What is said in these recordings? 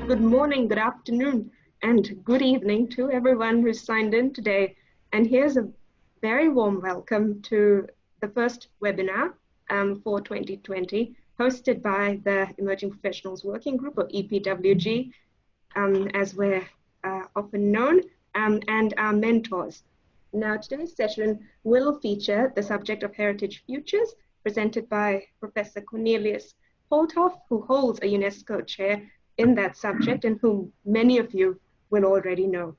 good morning, good afternoon, and good evening to everyone who's signed in today. And here's a very warm welcome to the first webinar for 2020, hosted by the Emerging Professionals Working Group, or EPWG, as we're often known, and our mentors. Now, today's session will feature the subject of heritage futures, presented by Professor Cornelius Holtorf, who holds a UNESCO Chair in that subject and whom many of you will already know.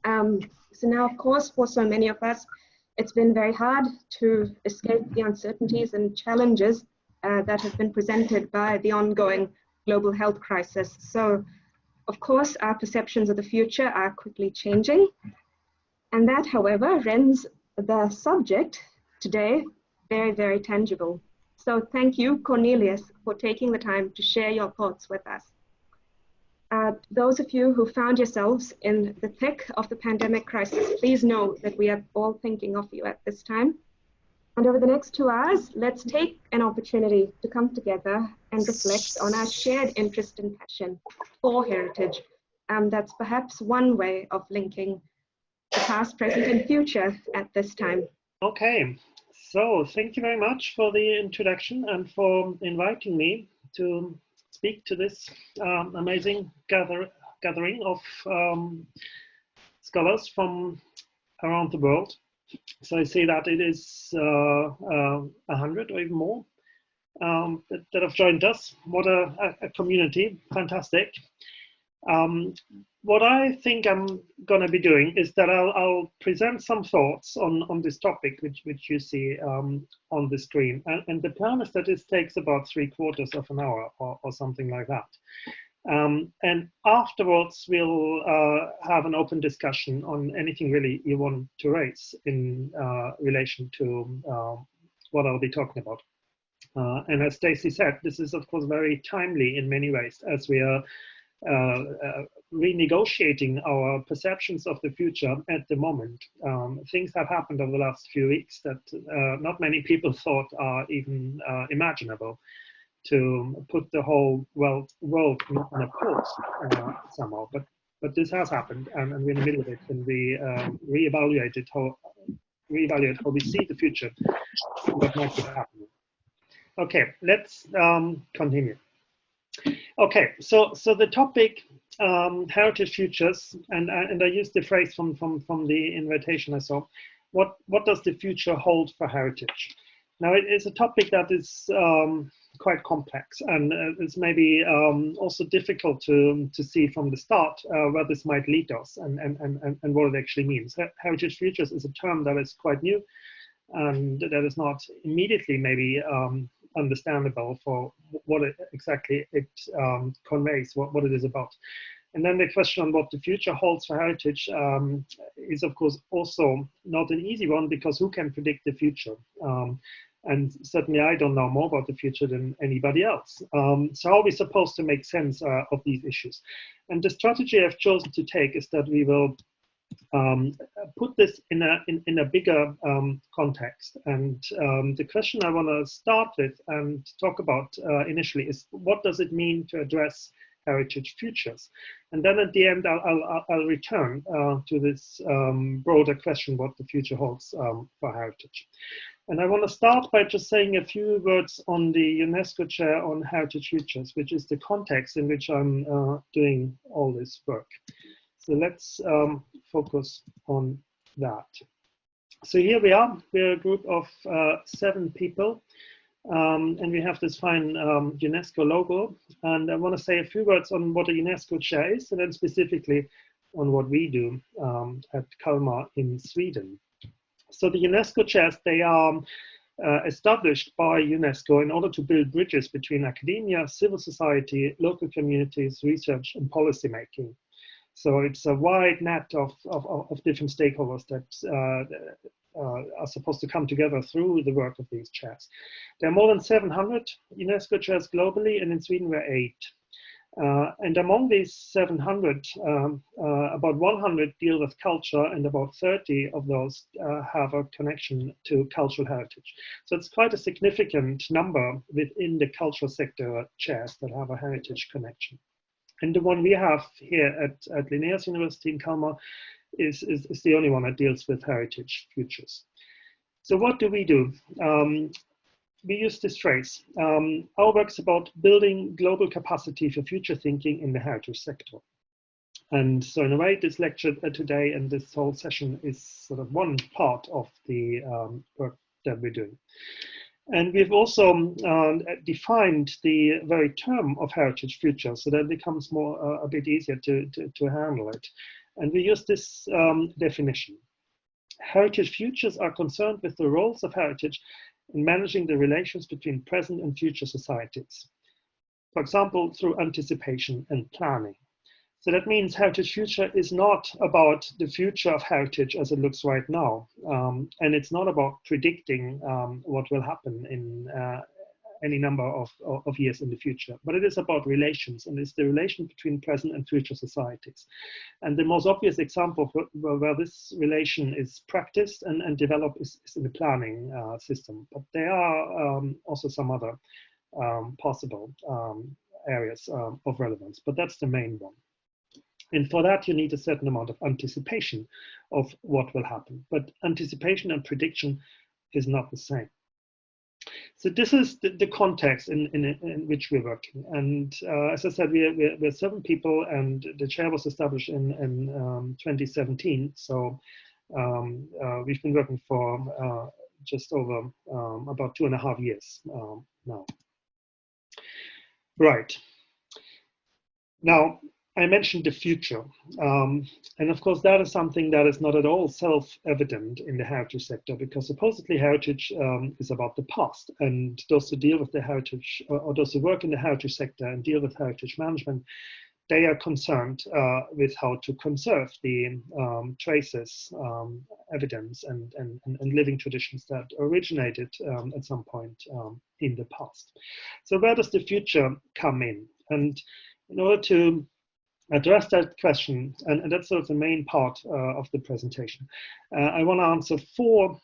So now, of course, for so many of us, it's been very hard to escape the uncertainties and challenges that have been presented by the ongoing global health crisis. So, of course, our perceptions of the future are quickly changing. And that, however, rends the subject today very, very tangible. So thank you, Cornelius, for taking the time to share your thoughts with us. Those of you who found yourselves in the thick of the pandemic crisis, please know that we are all thinking of you at this time. And over the next 2 hours, let's take an opportunity to come together and reflect on our shared interest and passion for heritage. That's perhaps one way of linking the past, present, and future at this time. Okay, so thank you very much for the introduction and for inviting me to speak to this amazing gathering of scholars from around the world. So I see that it is 100 or even more that have joined us. What a community, fantastic. What I think I'm going to be doing is that I'll present some thoughts on this topic, which you see on the screen. And the plan is that this takes about 3/4 of an hour or something like that. And afterwards, we'll have an open discussion on anything really you want to raise in relation to what I'll be talking about. And as Stacey said, this is, of course, very timely in many ways, as we are renegotiating our perceptions of the future at the moment. Things have happened over the last few weeks that not many people thought are even imaginable, to put the whole world on a pause somehow. But this has happened, and we're in the middle of it, and we reevaluate how we see the future, what might be happening. Okay, let's continue. Okay, so the topic, heritage futures, and I used the phrase from the invitation I saw. What does the future hold for heritage? Now, it is a topic that is quite complex, and it's maybe also difficult to see from the start where this might lead us and what it actually means. Heritage futures is a term that is quite new, and that is not immediately maybe understandable for what exactly it conveys, what it is about. And then the question on what the future holds for heritage is, of course, also not an easy one, because who can predict the future? And certainly I don't know more about the future than anybody else. So how are we supposed to make sense of these issues? And the strategy I've chosen to take is that we will put this in a bigger context. And the question I want to start with and talk about initially is, what does it mean to address heritage futures? And then at the end, I'll return to this broader question, what the future holds for heritage. And I want to start by just saying a few words on the UNESCO Chair on Heritage Futures, which is the context in which I'm doing all this work. So let's focus on that. So here we are. We're a group of 7 people, and we have this fine UNESCO logo. And I want to say a few words on what a UNESCO Chair is, and then specifically on what we do at Kalmar in Sweden. So the UNESCO Chairs, they are established by UNESCO in order to build bridges between academia, civil society, local communities, research, and policy making. So it's a wide net of different stakeholders that are supposed to come together through the work of these chairs. There are more than 700 UNESCO chairs globally, and in Sweden we're 8. And among these 700, about 100 deal with culture, and about 30 of those have a connection to cultural heritage. So it's quite a significant number within the cultural sector chairs that have a heritage connection. And the one we have here at Linnaeus University in Kalmar is the only one that deals with heritage futures. So what do? We use this phrase. Our work is about building global capacity for future thinking in the heritage sector. And so in a way, this lecture today and this whole session is sort of one part of the work that we're doing. And we've also defined the very term of heritage future so that it becomes more a bit easier to handle it. And we use this definition. Heritage futures are concerned with the roles of heritage in managing the relations between present and future societies. For example, through anticipation and planning. So that means heritage future is not about the future of heritage as it looks right now. And it's not about predicting what will happen in any number of years in the future, but it is about relations, and it's the relation between present and future societies. And the most obvious example where this relation is practiced and developed is in the planning system. But there are also some other possible areas of relevance, but that's the main one. And for that, you need a certain amount of anticipation of what will happen. But anticipation and prediction is not the same. So this is the context in which we're working. And as I said, we're 7 people, and the chair was established in 2017. So we've been working for just over about 2.5 years now. Right. Now, I mentioned the future, and of course that is something that is not at all self-evident in the heritage sector, because supposedly heritage is about the past, and those who deal with the heritage, or those who work in the heritage sector and deal with heritage management, they are concerned with how to conserve the traces, evidence, and living traditions that originated at some point in the past. So where does the future come in? And in order to address that question, and that's sort of the main part of the presentation, I want to answer 4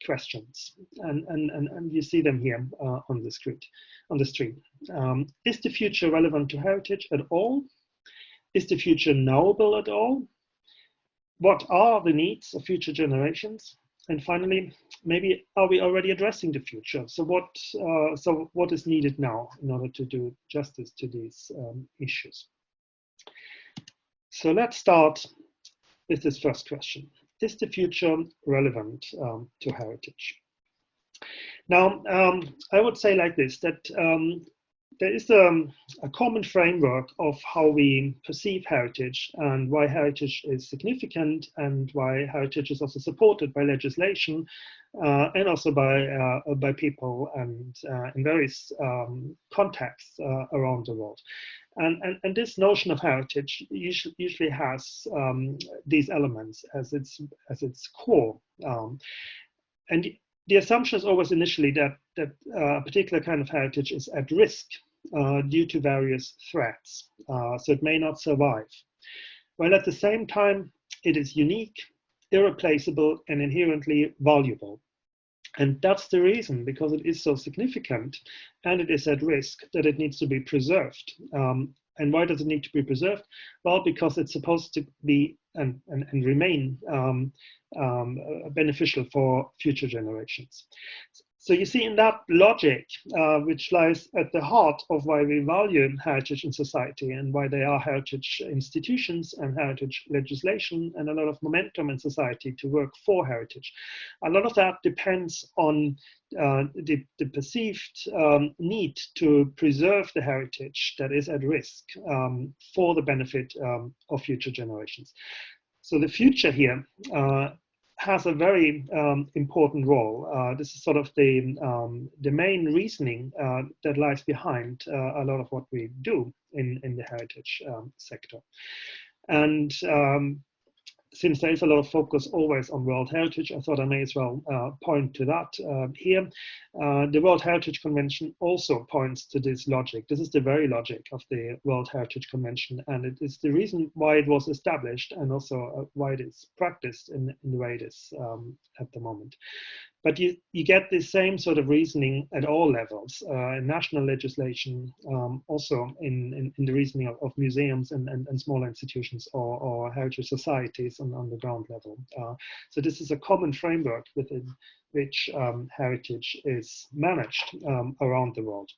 questions, and you see them here on the screen. Is the future relevant to heritage at all? Is the future knowable at all? What are the needs of future generations? And finally, maybe are we already addressing the future? So what is needed now in order to do justice to these issues? So let's start with this first question. Is the future relevant to heritage? Now, I would say like this, that there is a common framework of how we perceive heritage and why heritage is significant, and why heritage is also supported by legislation and also by people and in various contexts around the world. And this notion of heritage usually has these elements as its core. And the assumption is always initially that a particular kind of heritage is at risk due to various threats, so it may not survive. While at the same time, it is unique, irreplaceable, and inherently valuable. And that's the reason, because it is so significant and it is at risk, that it needs to be preserved. And why does it need to be preserved? Well, because it's supposed to be and remain beneficial for future generations. So you see, in that logic, which lies at the heart of why we value heritage in society and why there are heritage institutions and heritage legislation and a lot of momentum in society to work for heritage, a lot of that depends on the perceived need to preserve the heritage that is at risk for the benefit of future generations. So the future here has a very important role. This is sort of the main reasoning that lies behind a lot of what we do in the heritage sector. And since there is a lot of focus always on World Heritage, I thought I may as well point to that here. The World Heritage Convention also points to this logic. This is the very logic of the World Heritage Convention, and it is the reason why it was established and also why it is practiced in the way it is at the moment. But you get the same sort of reasoning at all levels, in national legislation, also in the reasoning of museums and small institutions or heritage societies on the ground level. So this is a common framework within which heritage is managed around the world.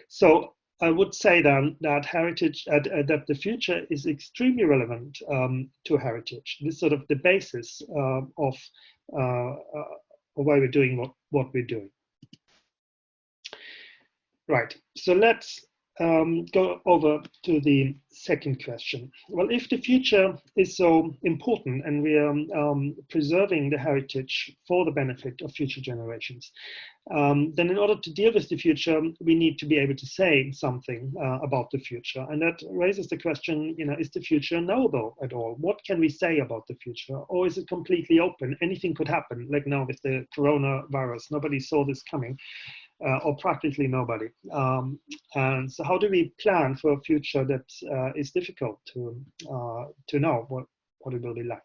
So I would say then that heritage, that the future is extremely relevant to heritage. This is sort of the basis of why we're doing what we're doing. Right, so let's go over to the second question. Well, if the future is so important and we are preserving the heritage for the benefit of future generations, then in order to deal with the future, we need to be able to say something about the future. And that raises the question, is the future knowable at all? What can we say about the future? Or is it completely open? Anything could happen, like now with the coronavirus. Nobody saw this coming. Or practically nobody. And so how do we plan for a future that is difficult to know what it will be like?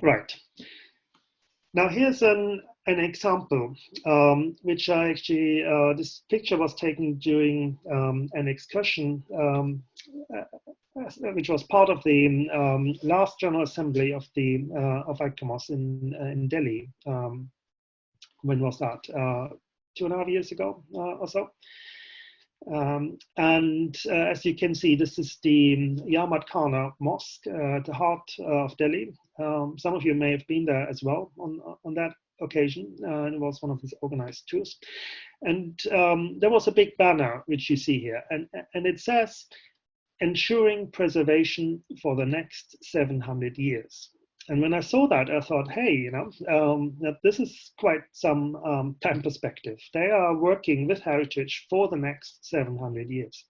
Right. Now here's an example, which I actually, this picture was taken during an excursion, which was part of the last General Assembly of ICOMOS in Delhi. When was that? 2.5 years ago or so. And as you can see, this is the Yamad Khana Mosque at the heart of Delhi. Some of you may have been there as well on that occasion. It was one of these organized tours. And there was a big banner, which you see here. And it says, ensuring preservation for the next 700 years. And when I saw that, I thought, hey, that this is quite some time perspective. They are working with heritage for the next 700 years.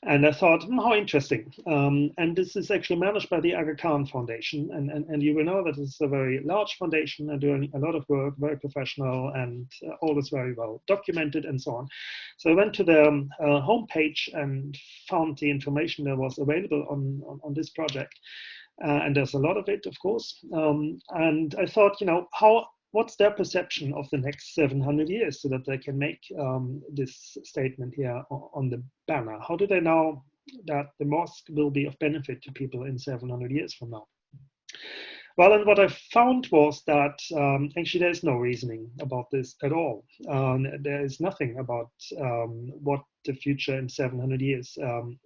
And I thought, how interesting. And this is actually managed by the Aga Khan Foundation. And you will know that this is a very large foundation and doing a lot of work, very professional, and all is very well documented and so on. So I went to the homepage and found the information that was available on this project. And there's a lot of it, of course. And I thought, what's their perception of the next 700 years so that they can make this statement here on the banner? How do they know that the mosque will be of benefit to people in 700 years from now? Well, and what I found was that actually there's no reasoning about this at all. There is nothing about what the future in 700 years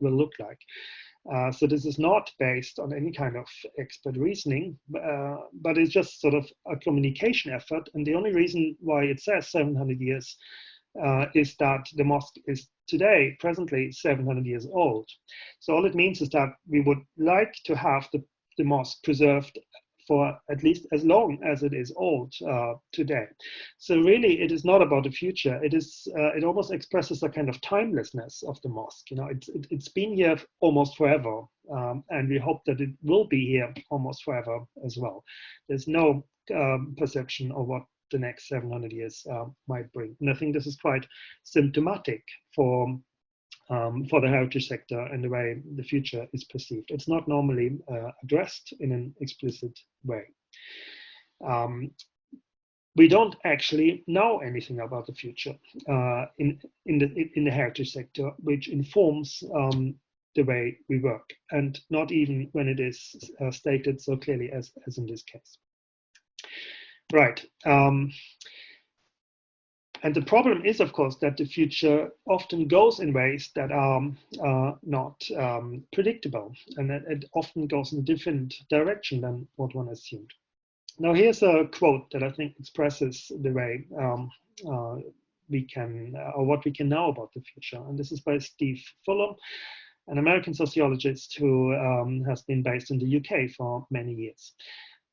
will look like. So this is not based on any kind of expert reasoning, but it's just sort of a communication effort. And the only reason why it says 700 years is that the mosque is today, presently, 700 years old. So all it means is that we would like to have the mosque preserved for at least as long as it is old today. So really, it is not about the future. It is. It almost expresses a kind of timelessness of the mosque. It's been here almost forever, and we hope that it will be here almost forever as well. There's no perception of what the next 700 years might bring. And I think this is quite symptomatic for the heritage sector and the way the future is perceived. It's not normally addressed in an explicit way. We don't actually know anything about the future in the heritage sector, which informs the way we work, and not even when it is stated so clearly as in this case. Right. And the problem is, of course, that the future often goes in ways that are not predictable, and that it often goes in a different direction than what one assumed. Now, here's a quote that I think expresses the way we can, or what we can know about the future. And this is by Steve Fuller, an American sociologist who has been based in the UK for many years.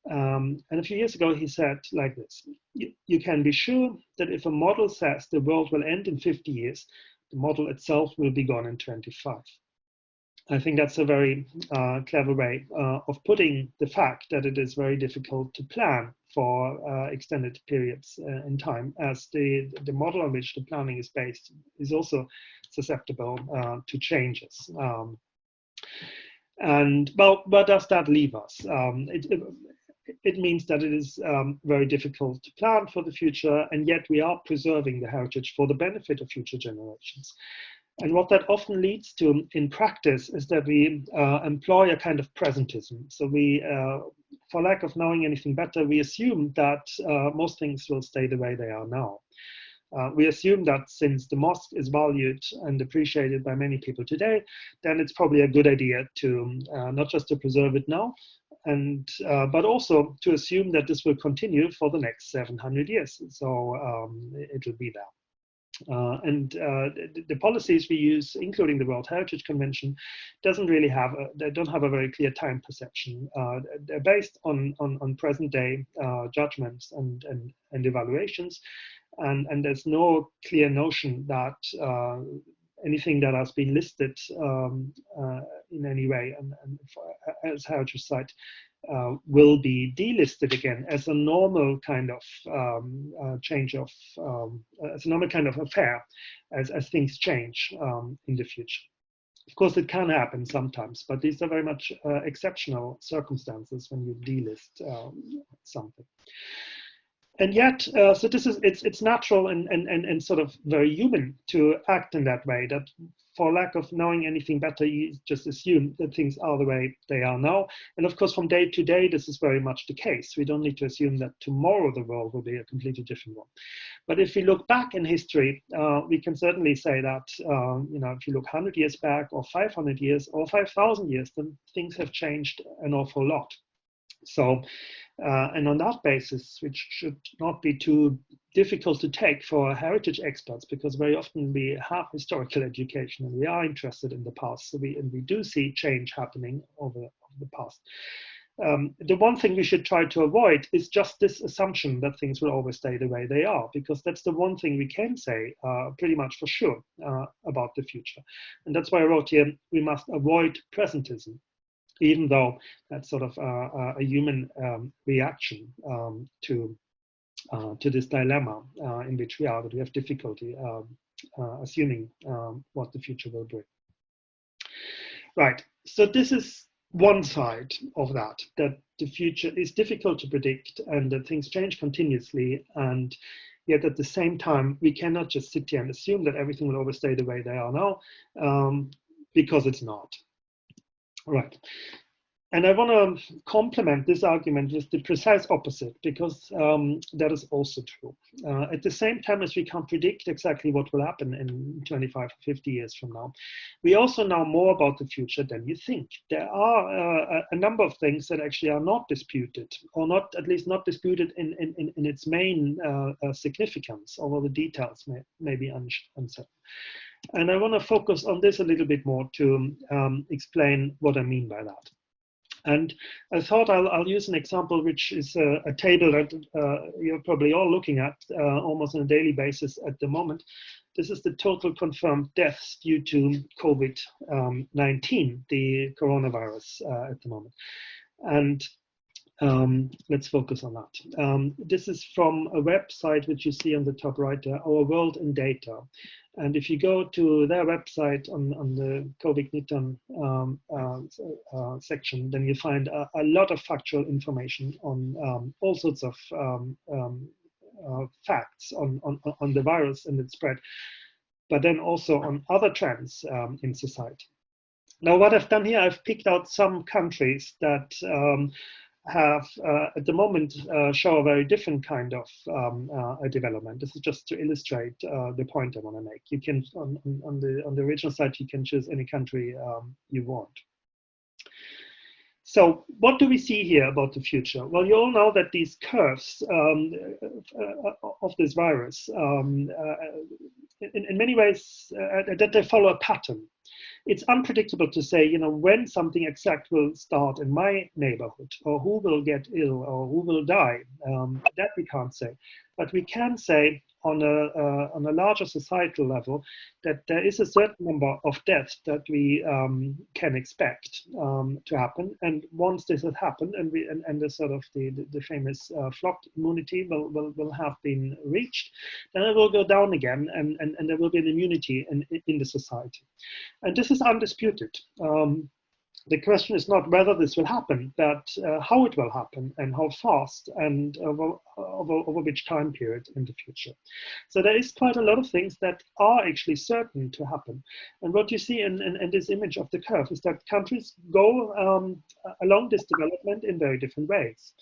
And a few years ago, he said like this: you can be sure that if a model says the world will end in 50 years, the model itself will be gone in 25. I think that's a very clever way of putting the fact that it is very difficult to plan for extended periods in time, as the model on which the planning is based is also susceptible to changes. And well, where does that leave us? It means that it is very difficult to plan for the future, and yet we are preserving the heritage for the benefit of future generations. And what that often leads to in practice is that we employ a kind of presentism. So we, for lack of knowing anything better, we assume that most things will stay the way they are now. We assume that since the mosque is valued and appreciated by many people today, then it's probably a good idea to not just to preserve it now, and but also to assume that this will continue for the next 700 years. So it will be there. The policies we use, including the World Heritage Convention, doesn't really have they don't have a very clear time perception. They're based on present day judgments and evaluations, and there's no clear notion that anything that has been listed in any way and as heritage site will be delisted again as a normal kind of change of, as a normal kind of affair as things change in the future. Of course, it can happen sometimes, but these are very much exceptional circumstances when you delist something. And yet, so this is it's natural and sort of very human to act in that way, that for lack of knowing anything better, you just assume that things are the way they are now. And of course, from day to day, this is very much the case. We don't need to assume that tomorrow the world will be a completely different one. But if we look back in history, we can certainly say that, you know, if you look 100 years back or 500 years or 5,000 years, then things have changed an awful lot. So, and on that basis, which should not be too difficult to take for heritage experts, because very often we have historical education and we are interested in the past. So we do see change happening over the past. The one thing we should try to avoid is just this assumption that things will always stay the way they are, because that's the one thing we can say pretty much for sure about the future. And that's why I wrote here, we must avoid presentism, even though that's sort of a human reaction to this dilemma in which we are, that we have difficulty assuming what the future will bring. Right, so this is one side of that the future is difficult to predict and that things change continuously, and yet at the same time, we cannot just sit here and assume that everything will always stay the way they are now, because it's not. Right. And I want to complement this argument with the precise opposite, because that is also true. At the same time as we can't predict exactly what will happen in 25 or 50 years from now, we also know more about the future than you think. There are a number of things that actually are not disputed, or not, at least not disputed in its main significance, although the details may be uncertain. And I want to focus on this a little bit more to explain what I mean by that. And I thought I'll use an example, which is a table that you're probably all looking at almost on a daily basis at the moment. This is the total confirmed deaths due to COVID-19, the coronavirus at the moment. And let's focus on that. This is from a website which you see on the top right there, Our World in Data. And if you go to their website on the COVID-19 section, then you find a lot of factual information on all sorts of facts on the virus and its spread, but then also on other trends in society. Now, what I've done here, I've picked out some countries that have at the moment show a very different kind of development. This is just to illustrate the point I want to make. You can on the original site, you can choose any country you want. So what do we see here about the future? Well, you all know that these curves of this virus, in many ways, that they follow a pattern. It's unpredictable to say, you know, when something exact will start in my neighborhood, or who will get ill, or who will die. That we can't say. But we can say on a larger societal level, that there is a certain number of deaths that we can expect to happen. And once this has happened, and the sort of the famous flock immunity will have been reached, then it will go down again, and there will be an immunity in the society. And this is undisputed. The question is not whether this will happen, but how it will happen and how fast and over which time period in the future. So there is quite a lot of things that are actually certain to happen. And what you see in this image of the curve is that countries go along this development in very different ways.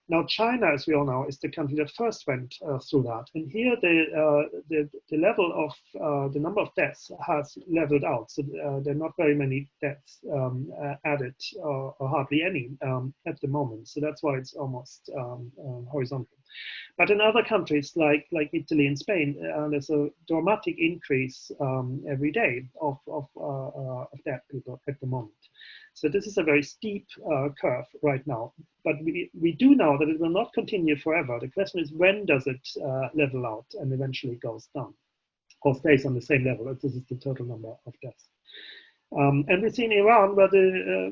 Now, China, as we all know, is the country that first went through that. And here the level of the number of deaths has leveled out. So there are not very many deaths added, or hardly any at the moment. So that's why it's almost horizontal. But in other countries like Italy and Spain, there's a dramatic increase every day of dead people at the moment. So this is a very steep curve right now. But we do know that it will not continue forever. The question is, when does it level out and eventually goes down, or stays on the same level? This is the total number of deaths. And we see in Iran where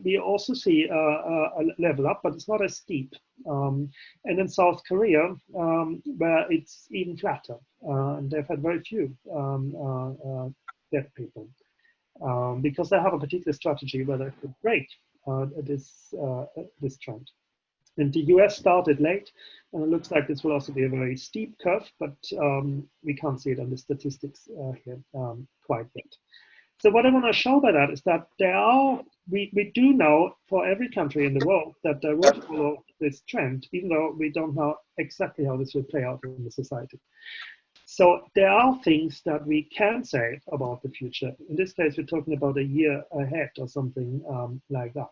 we also see a level up, but it's not as steep. And in South Korea, where it's even flatter, and they've had very few dead people, because they have a particular strategy where they could break this trend. And the US started late, and it looks like this will also be a very steep curve, but we can't see it on the statistics here quite yet. So what I want to show by that is that we do know for every country in the world that they will follow this trend, even though we don't know exactly how this will play out in the society. So there are things that we can say about the future. In this case, we're talking about a year ahead or something like that.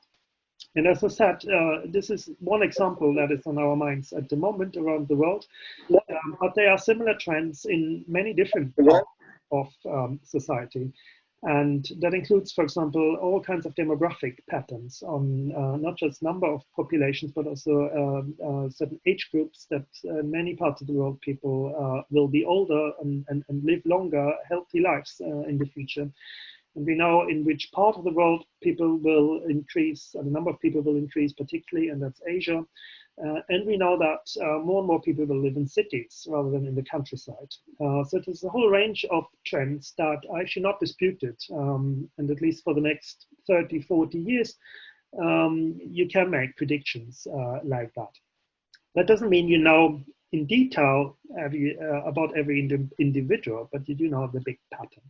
And as I said, this is one example that is on our minds at the moment around the world. But there are similar trends in many different parts of society. And that includes, for example, all kinds of demographic patterns on not just number of populations, but also certain age groups that in many parts of the world people will be older and live longer, healthy lives in the future. And we know in which part of the world people will increase, the number of people will increase particularly, and that's Asia. And we know that more and more people will live in cities rather than in the countryside. So there's a whole range of trends that are actually not disputed. And at least for the next 30, 40 years, you can make predictions like that. That doesn't mean you know in detail about every individual, but you do know the big pattern.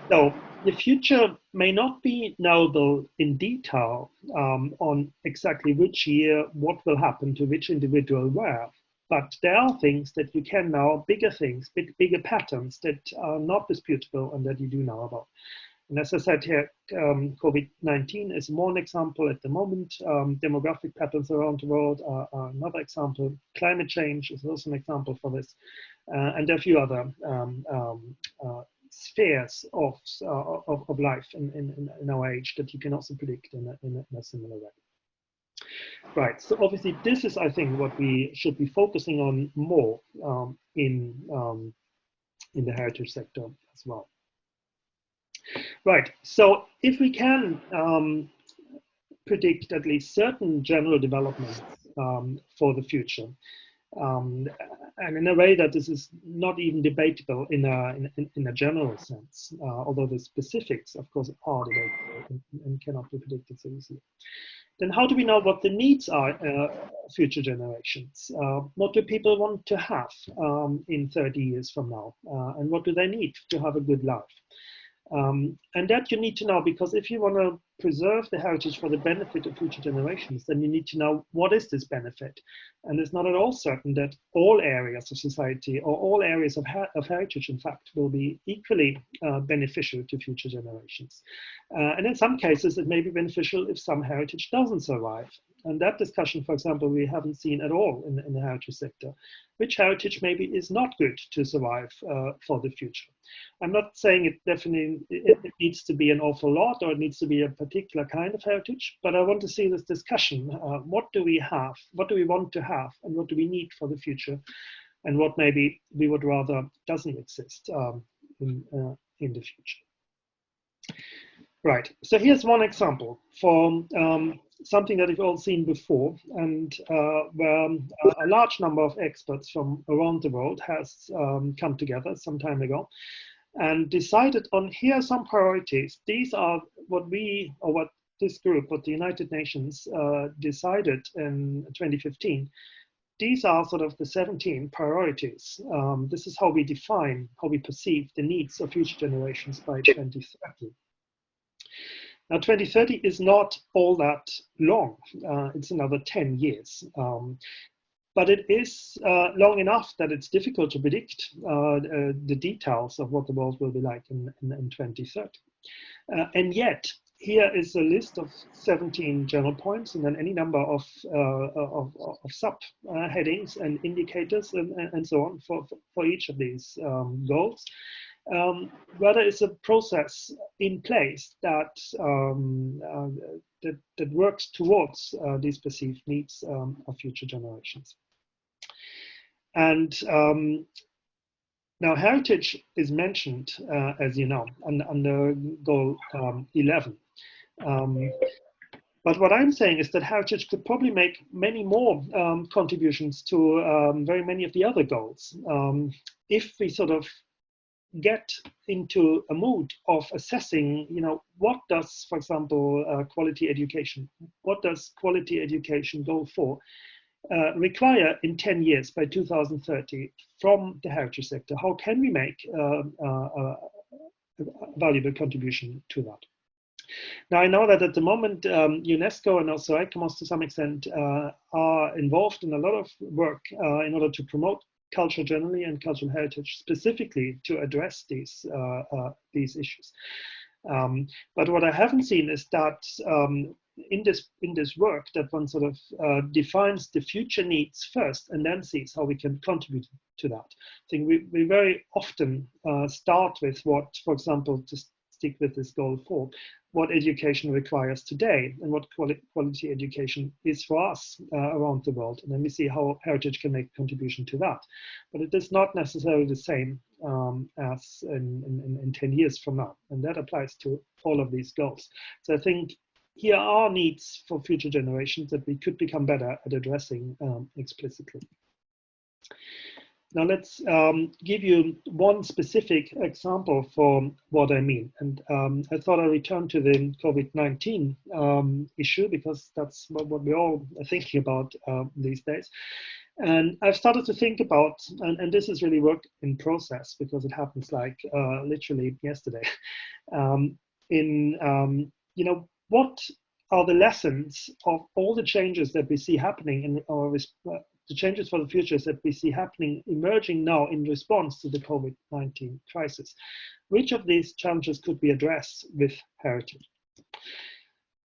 So the future may not be knowable in detail on exactly which year, what will happen to which individual where, but there are things that you can know, bigger things, bigger patterns that are not disputable and that you do know about. And as I said here, COVID-19 is one example at the moment. Demographic patterns around the world are another example. Climate change is also an example for this. And there are a few other spheres of life in our age that you can also predict in a similar way. Right, so obviously this is, I think, what we should be focusing on more in the heritage sector as well. Right, so if we can predict at least certain general developments for the future, and in a way that this is not even debatable in a general sense, although the specifics, of course, are debatable and cannot be predicted so easily. Then how do we know what the needs are future generations? What do people want to have in 30 years from now? And what do they need to have a good life? And that you need to know, because if you want to preserve the heritage for the benefit of future generations, then you need to know what is this benefit. And it's not at all certain that all areas of society or all areas of heritage, in fact, will be equally beneficial to future generations. And in some cases, it may be beneficial if some heritage doesn't survive. And that discussion, for example, we haven't seen at all in the heritage sector. Which heritage maybe is not good to survive for the future? I'm not saying it definitely it needs to be an awful lot or it needs to be a particular kind of heritage, but I want to see this discussion. What do we have? What do we want to have? And what do we need for the future? and what maybe we would rather doesn't exist in the future. Right, so here's one example for something that we've all seen before, and where a large number of experts from around the world has come together some time ago and decided on, here are some priorities. These are what we, or what this group, what the United Nations decided in 2015. These are sort of the 17 priorities. This is how we define, how we perceive the needs of future generations by 2030. Now, 2030 is not all that long. It's another 10 years. But it is long enough that it's difficult to predict the details of what the world will be like in 2030. And yet, here is a list of 17 general points, and then any number of sub headings and indicators and so on for each of these goals. Where there is a process in place that that works towards these perceived needs of future generations. And now heritage is mentioned, as you know, under goal 11. But what I'm saying is that heritage could probably make many more contributions to very many of the other goals. If we sort of get into a mood of assessing, you know, what does, for example, quality education, what does quality education go for, require in 10 years by 2030 from the heritage sector? How can we make a valuable contribution to that? Now, I know that at the moment, UNESCO and also ICOMOS to some extent are involved in a lot of work in order to promote culture generally and cultural heritage specifically to address these issues. But what I haven't seen is that in this work that one sort of defines the future needs first and then sees how we can contribute to that. I think we very often start with what, for example, to stick with this goal 4, what education requires today and what quality education is for us around the world. And then we see how heritage can make a contribution to that. But it is not necessarily the same as in 10 years from now. And that applies to all of these goals. So I think here are needs for future generations that we could become better at addressing explicitly. Now let's give you one specific example for what I mean. And I thought I'd return to the COVID-19 issue because that's what we're all thinking about these days. And I've started to think about, and this is really work in process because it happens like literally yesterday, you know, what are the lessons of all the changes that we see happening in our the changes for the futures that we see happening, emerging now in response to the COVID-19 crisis. Which of these challenges could be addressed with heritage?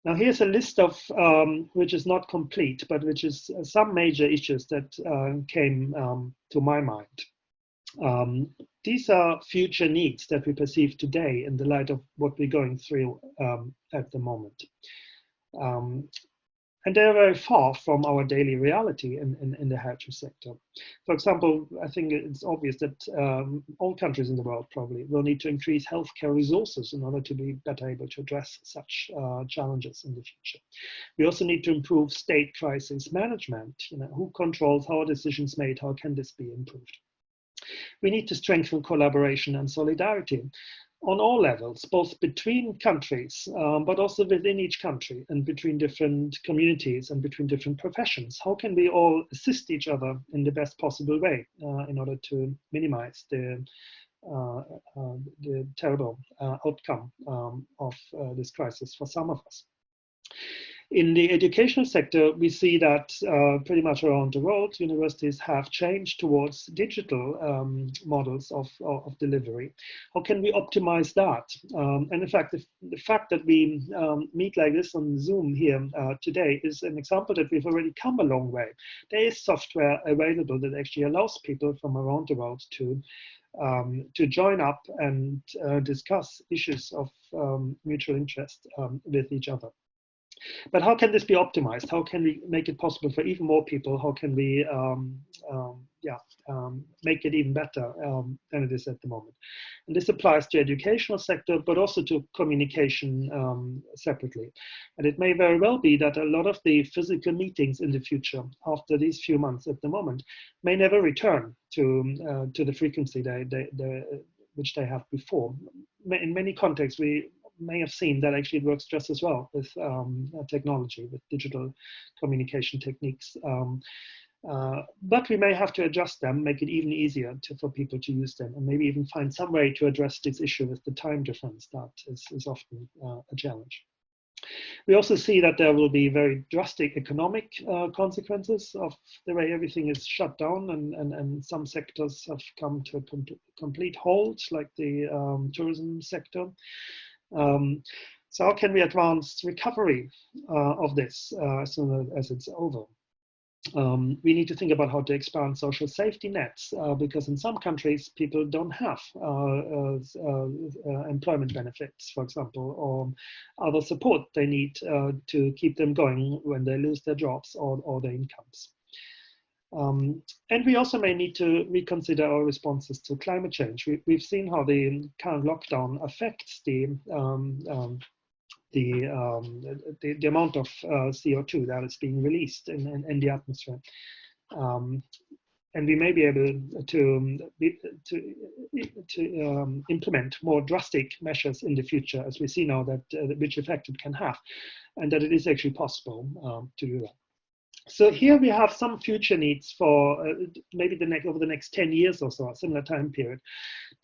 Now here's a list of, which is not complete, but which is some major issues that came to my mind. These are future needs that we perceive today in the light of what we're going through at the moment. And they're very far from our daily reality in the heritage sector. For example, I think it's obvious that all countries in the world probably will need to increase healthcare resources in order to be better able to address such challenges in the future. We also need to improve state crisis management. You know, who controls, how are decisions made, how can this be improved? We need to strengthen collaboration and solidarity on all levels, both between countries, but also within each country and between different communities and between different professions. How can we all assist each other in the best possible way in order to minimize the terrible outcome of this crisis for some of us? In the educational sector, we see that pretty much around the world, universities have changed towards digital models of delivery. How can we optimize that? And in fact, the fact that we meet like this on Zoom here today is an example that we've already come a long way. There is software available that actually allows people from around the world to join up and discuss issues of mutual interest with each other. But how can this be optimized? How can we make it possible for even more people? How can we make it even better than it is at the moment. And this applies to educational sector, but also to communication separately. And it may very well be that a lot of the physical meetings in the future, after these few months at the moment, may never return to the frequency which they have before. In many contexts, we may have seen that actually it works just as well with technology, with digital communication techniques. But we may have to adjust them, make it even easier for people to use them, and maybe even find some way to address this issue with the time difference that is often a challenge. We also see that there will be very drastic economic consequences of the way everything is shut down, and some sectors have come to a complete halt, like the tourism sector. So how can we advance recovery of this as soon as it's over? We need to think about how to expand social safety nets, because in some countries people don't have employment benefits, for example, or other support they need to keep them going when they lose their jobs or their incomes. And we also may need to reconsider our responses to climate change. We've seen how the current lockdown affects the amount of CO2 that is being released in the atmosphere. And we may be able to implement more drastic measures in the future, as we see now that which effect it can have, and that it is actually possible to do that. So here we have some future needs for maybe over the next 10 years or so, a similar time period,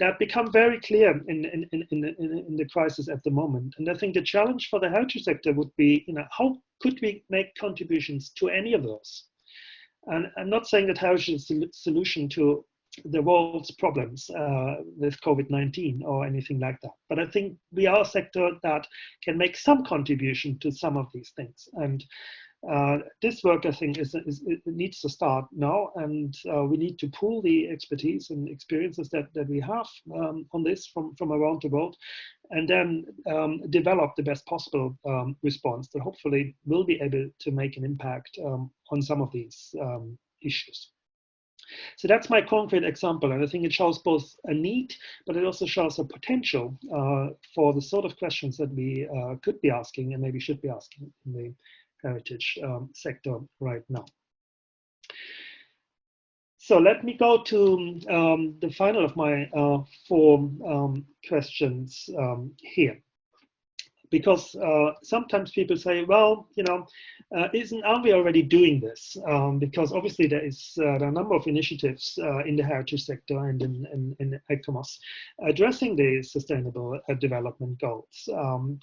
that become very clear in the crisis at the moment. And I think the challenge for the heritage sector would be, how could we make contributions to any of those? And I'm not saying that heritage is a solution to the world's problems with COVID-19 or anything like that. But I think we are a sector that can make some contribution to some of these things. And this work, I think, it needs to start now, and we need to pool the expertise and experiences that we have on this from around the world, and then develop the best possible response that hopefully will be able to make an impact on some of these issues. So that's my concrete example, and I think it shows both a need, but it also shows a potential for the sort of questions that we could be asking and maybe should be asking in the heritage sector right now. So let me go to the final of my 4 questions here. Because sometimes people say, well, aren't we already doing this? Because obviously there are a number of initiatives in the heritage sector and in ICOMOS addressing the sustainable development goals.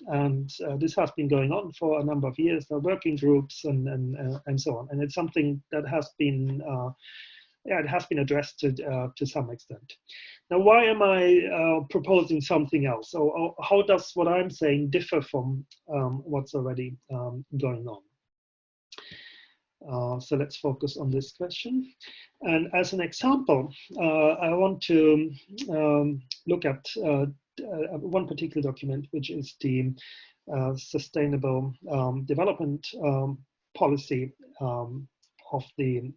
And this has been going on for a number of years. There are working groups and so on. And it's something that has been it has been addressed to some extent. Now, why am I proposing something else? Or how does what I'm saying differ from what's already going on? So let's focus on this question. And as an example, I want to look at one particular document, which is the Sustainable Development Policy of the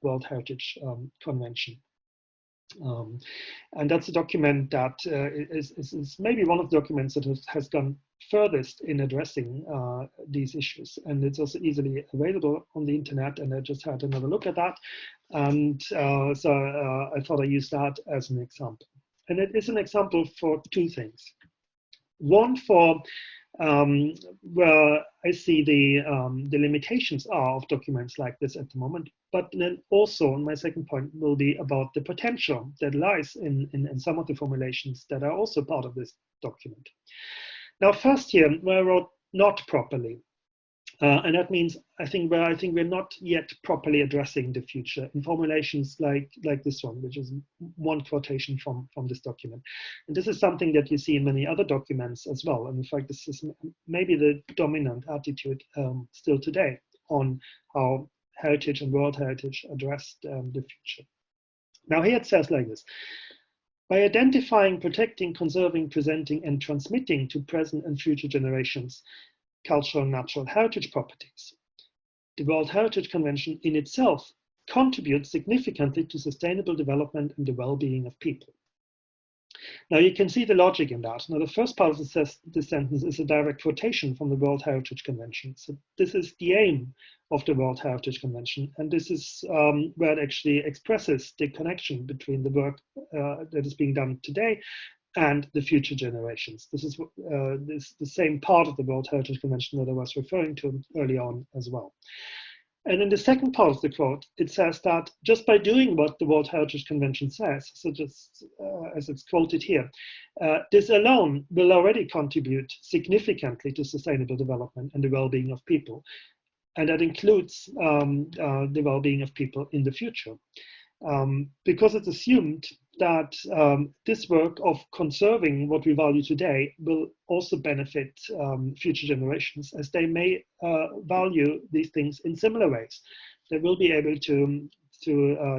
World Heritage Convention. And that's a document that is maybe one of the documents that has gone furthest in addressing these issues. And it's also easily available on the internet, and I just had another look at that. And so I thought I'd use that as an example. And it is an example for 2 things. One, for where I see the limitations are of documents like this at the moment, but then also my second point will be about the potential that lies in some of the formulations that are also part of this document. Now, first here, where I wrote not properly, and that means I think we're not yet properly addressing the future in formulations like this one, which is one quotation from this document. And this is something that you see in many other documents as well. And in fact, this is maybe the dominant attitude still today on how heritage and world heritage addressed the future. Now here it says like this: by identifying, protecting, conserving, presenting, and transmitting to present and future generations cultural and natural heritage properties, the World Heritage Convention in itself contribute significantly to sustainable development and the well-being of people. Now you can see the logic in that. Now the first part of the sentence is a direct quotation from the World Heritage Convention. So this is the aim of the World Heritage Convention, and this is where it actually expresses the connection between the work that is being done today and the future generations. This is the same part of the World Heritage Convention that I was referring to early on as well. And in the second part of the quote, it says that just by doing what the World Heritage Convention says, so just as it's quoted here, this alone will already contribute significantly to sustainable development and the well-being of people. And that includes the well-being of people in the future. Because it's assumed that this work of conserving what we value today will also benefit future generations, as they may value these things in similar ways. They will be able to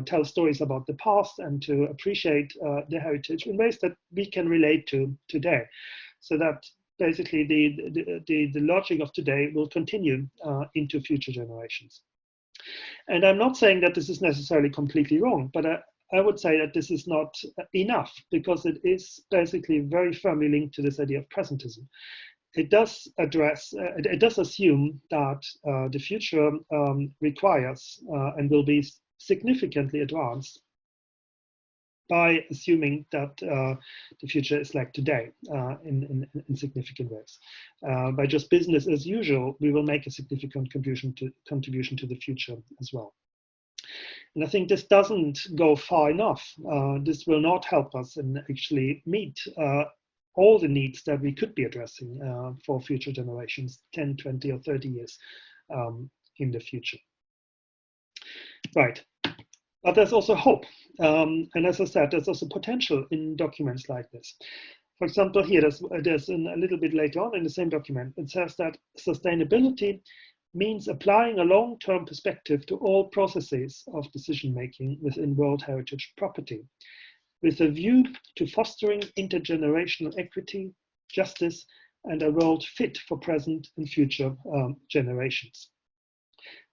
tell stories about the past and to appreciate the heritage in ways that we can relate to today. So that basically the logic of today will continue into future generations. And I'm not saying that this is necessarily completely wrong, but I would say that this is not enough, because it is basically very firmly linked to this idea of presentism. It does address, it does assume that the future requires and will be significantly advanced by assuming that the future is like today in significant ways. By just business as usual, we will make a significant contribution to the future as well. And I think this doesn't go far enough. This will not help us and actually meet all the needs that we could be addressing for future generations 10, 20, or 30 years in the future. Right. But there's also hope. And as I said, there's also potential in documents like this. For example, here, there's a little bit later on in the same document, it says that sustainability means applying a long-term perspective to all processes of decision-making within World Heritage property, with a view to fostering intergenerational equity, justice, and a world fit for present and future generations.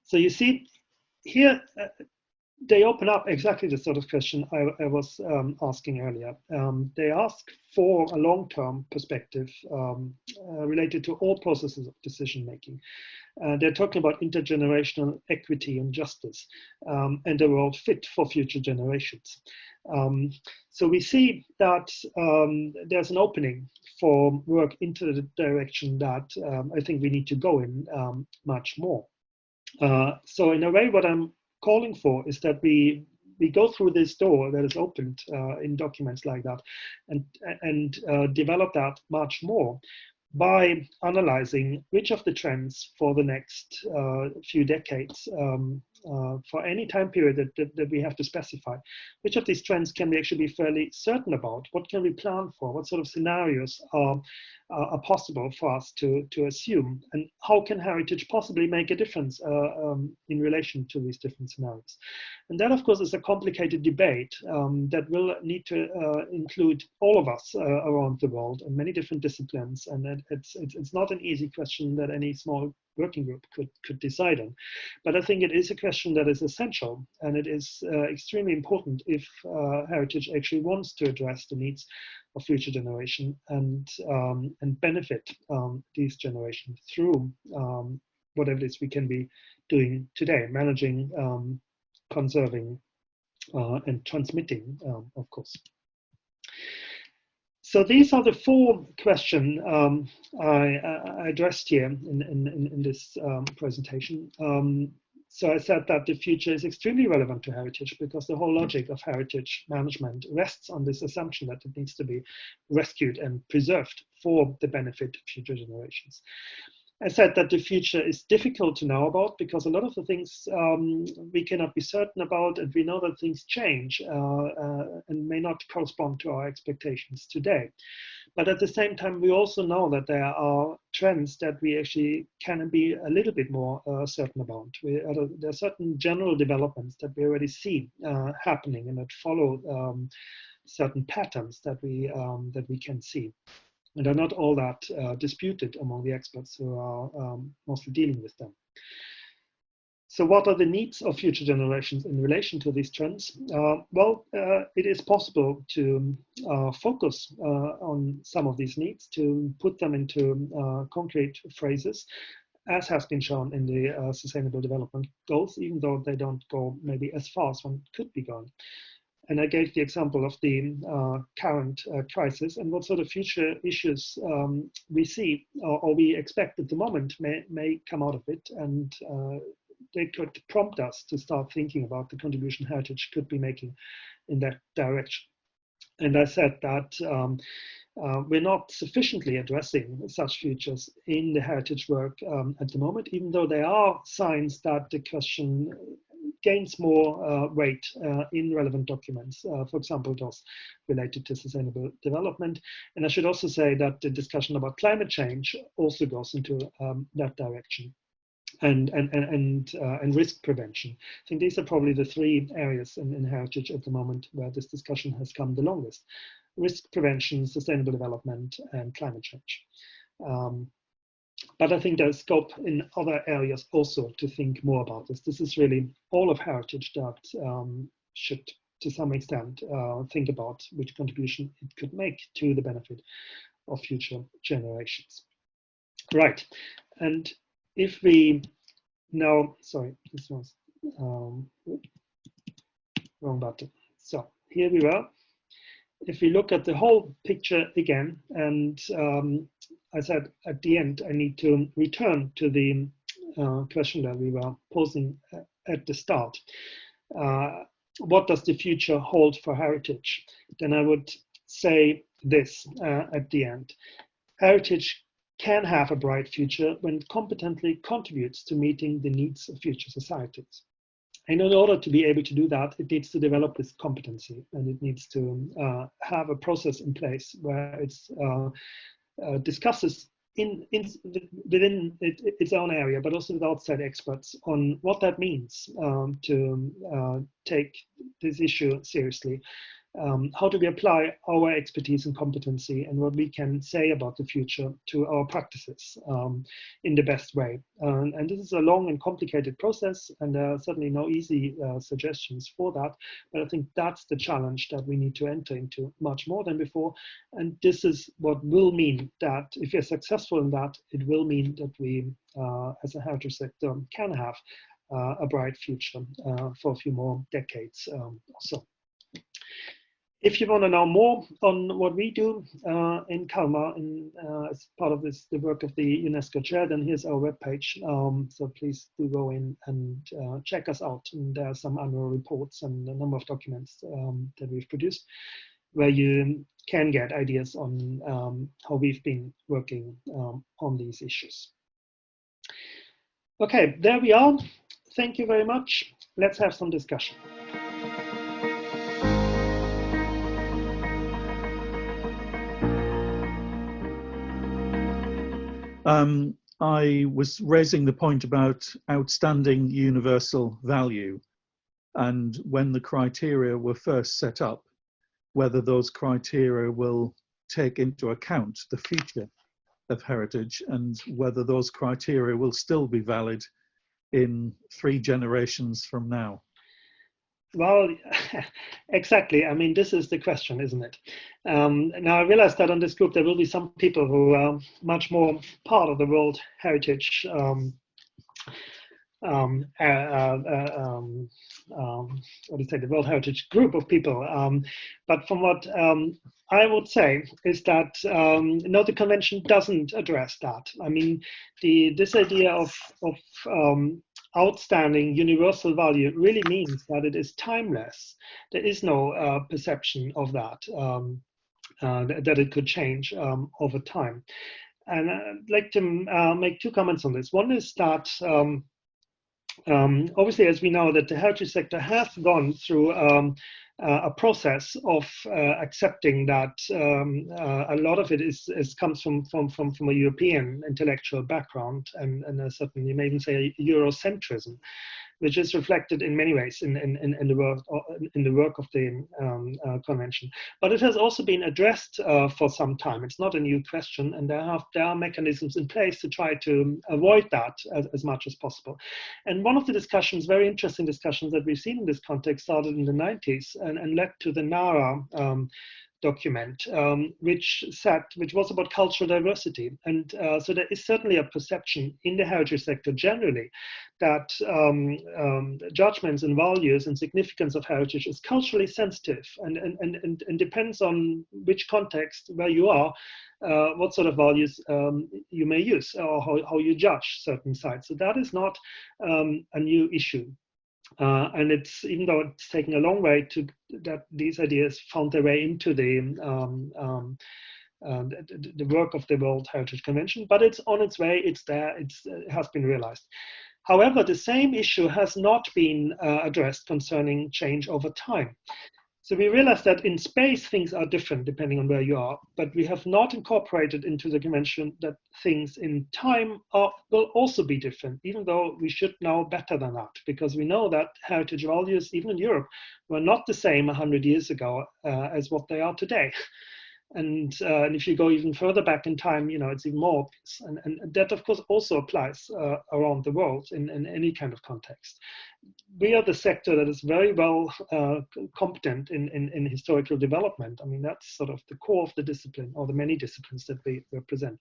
So you see, here, they open up exactly the sort of question I was asking earlier. They ask for a long-term perspective related to all processes of decision-making. They're talking about intergenerational equity and justice and a world fit for future generations. So we see that there's an opening for work into the direction that I think we need to go in much more. So in a way, what I'm calling for is that we go through this door that is opened in documents like that and develop that much more by analyzing which of the trends for the next few decades, for any time period that we have to specify, which of these trends can we actually be fairly certain about? What can we plan for? What sort of scenarios are possible for us to assume? And how can heritage possibly make a difference in relation to these different scenarios? And that, of course, is a complicated debate that will need to include all of us around the world and many different disciplines. And it's not an easy question that any small working group could decide on. But I think it is a question that is essential, and it is extremely important if heritage actually wants to address the needs of future generation and benefit these generations through whatever it is we can be doing today, managing, conserving, and transmitting, of course. So these are the four questions I addressed here in this presentation. So I said that the future is extremely relevant to heritage because the whole logic of heritage management rests on this assumption that it needs to be rescued and preserved for the benefit of future generations. I said that the future is difficult to know about because a lot of the things we cannot be certain about, and we know that things change and may not correspond to our expectations today. But at the same time, we also know that there are trends that we actually can be a little bit more certain about. There are certain general developments that we already see happening and that follow certain patterns that we can see. And are not all that disputed among the experts who are mostly dealing with them. So what are the needs of future generations in relation to these trends? It is possible to focus on some of these needs, to put them into concrete phrases, as has been shown in the Sustainable Development Goals, even though they don't go maybe as far as one could be going. And I gave the example of the current crisis and what sort of future issues we see or we expect at the moment may come out of it. And they could prompt us to start thinking about the contribution heritage could be making in that direction. And I said that we're not sufficiently addressing such futures in the heritage work at the moment, even though there are signs that the question gains more weight in relevant documents, for example, those related to sustainable development. And I should also say that the discussion about climate change also goes into that direction. And risk prevention. I think these are probably the three areas in heritage at the moment where this discussion has come the longest: risk prevention, sustainable development, and climate change. But I think there's scope in other areas also to think more about this. This is really all of heritage that should, to some extent, think about which contribution it could make to the benefit of future generations. Right, and if we now, sorry, this was wrong button. So here we are. If we look at the whole picture again, and I said at the end, I need to return to the question that we were posing at the start. What does the future hold for heritage? Then I would say this at the end. Heritage can have a bright future when it competently contributes to meeting the needs of future societies. And in order to be able to do that, it needs to develop this competency, and it needs to have a process in place where it discusses within its own area, but also with outside experts on what that means to take this issue seriously. How do we apply our expertise and competency and what we can say about the future to our practices in the best way? And this is a long and complicated process, and there are certainly no easy suggestions for that. But I think that's the challenge that we need to enter into much more than before. And this is what will mean that if we're successful in that, it will mean that we, as a heritage sector, can have a bright future for a few more decades or so. If you want to know more on what we do in Kalmar as part of the work of the UNESCO Chair, then here's our webpage. So please do go in and check us out. And there are some annual reports and a number of documents that we've produced where you can get ideas on how we've been working on these issues. Okay, there we are. Thank you very much. Let's have some discussion. I was raising the point about outstanding universal value, and when the criteria were first set up, whether those criteria will take into account the future of heritage and whether those criteria will still be valid in 3 generations from now. Well, exactly. I mean, this is the question, isn't it? Now, I realize that on this group, there will be some people who are much more part of the World Heritage what do you say, the World Heritage group of people. But from what I would say is that no, the convention doesn't address that. I mean, this idea of outstanding universal value really means that it is timeless. There is no perception of that, that it could change over time. And I'd like to make 2 comments on this. One is that obviously, as we know, that the heritage sector has gone through a process of accepting that a lot of it comes from a European intellectual background, and certainly you may even say Eurocentrism. which is reflected in many ways in the work of the convention. But it has also been addressed for some time. It's not a new question, and there are mechanisms in place to try to avoid that as much as possible. And one of the discussions, very interesting discussions that we've seen in this context, started in the 90s and led to the NARA document, which was about cultural diversity. And so there is certainly a perception in the heritage sector generally that judgments and values and significance of heritage is culturally sensitive and depends on which context, where you are, what sort of values you may use, or how you judge certain sites. So that is not a new issue. And it's, even though it's taken a long way to that these ideas found their way into the work of the World Heritage Convention, but it's on its way, it's there, it has been realized. However, the same issue has not been addressed concerning change over time. So we realized that in space, things are different depending on where you are, but we have not incorporated into the convention that things in time will also be different, even though we should know better than that, because we know that heritage values, even in Europe, were not the same 100 years ago as what they are today. And if you go even further back in time, it's even more obvious. And that, of course, also applies around the world in any kind of context. We are the sector that is very well competent in historical development. I mean, that's sort of the core of the discipline, or the many disciplines that we represent.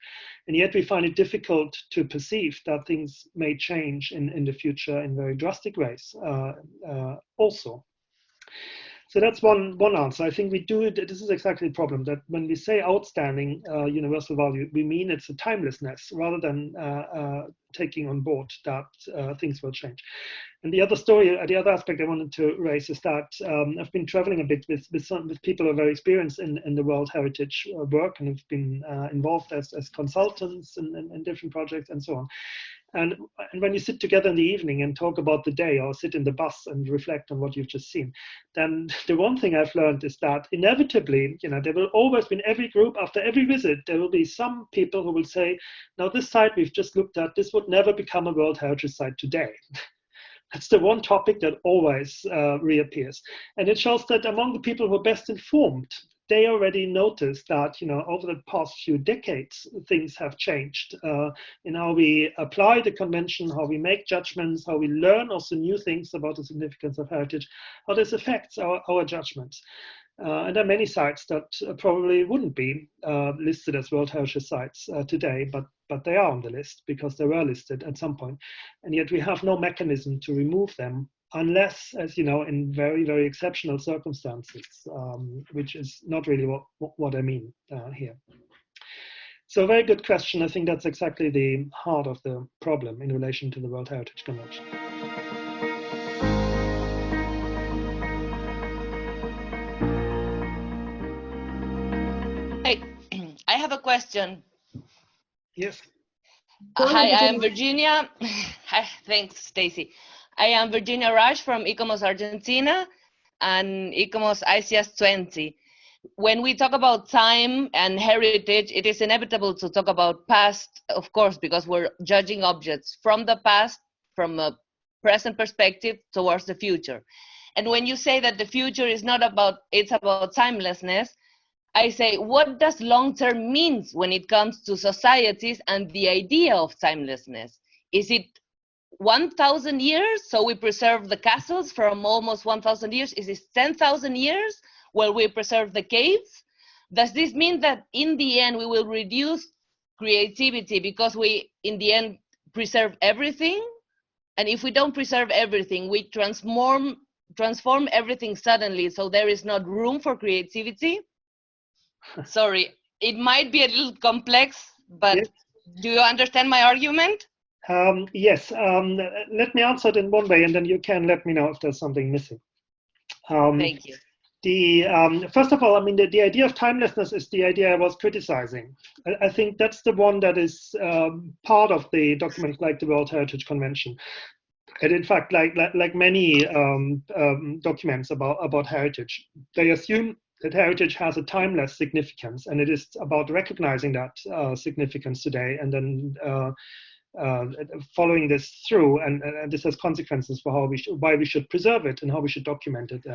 And yet we find it difficult to perceive that things may change in the future in very drastic ways also. So that's one answer. I think we do it. This is exactly the problem, that when we say outstanding universal value, we mean it's a timelessness rather than taking on board that things will change. And the other aspect I wanted to raise is that I've been traveling a bit with people who are very experienced in the World Heritage work, and have been involved as consultants in different projects and so on. And when you sit together in the evening and talk about the day, or sit in the bus and reflect on what you've just seen, then the one thing I've learned is that inevitably, there will always be, in every group, after every visit, there will be some people who will say, now this site we've just looked at, this would never become a World Heritage Site today. That's the one topic that always reappears. And it shows that among the people who are best informed, they already noticed that, over the past few decades, things have changed in how we apply the convention, how we make judgments, how we learn also new things about the significance of heritage, how this affects our judgments. And there are many sites that probably wouldn't be listed as World Heritage Sites today, but they are on the list because they were listed at some point. And yet we have no mechanism to remove them, unless, as you know, in very, very exceptional circumstances, which is not really what I mean here. So, very good question. I think that's exactly the heart of the problem in relation to the World Heritage Convention. Hey, I have a question. Yes. Hi, I am Virginia. Hi, thanks, Stacy. I am Virginia Raj from ICOMOS Argentina and ICOMOS ICS 20. When we talk about time and heritage, it is inevitable to talk about past, of course, because we're judging objects from the past, from a present perspective towards the future. And when you say that the future is not about, it's about timelessness, I say, what does long-term mean when it comes to societies and the idea of timelessness? Is it 1,000 years, so we preserve the castles from almost 1,000 years? Is it 10,000 years where we preserve the caves? Does this mean that in the end we will reduce creativity because we in the end preserve everything? And if we don't preserve everything, we transform everything suddenly, so there is not room for creativity? Sorry, it might be a little complex, but yes. Do you understand my argument? Yes, let me answer it in one way, and then you can let me know if there's something missing. Thank you. First of all, I mean, the idea of timelessness is the idea I was criticizing. I think that's the one that is part of the documents like the World Heritage Convention. And in fact, like many documents about heritage, they assume that heritage has a timeless significance, and it is about recognizing that significance today, and then following this through, and this has consequences for why we should preserve it and how we should document it,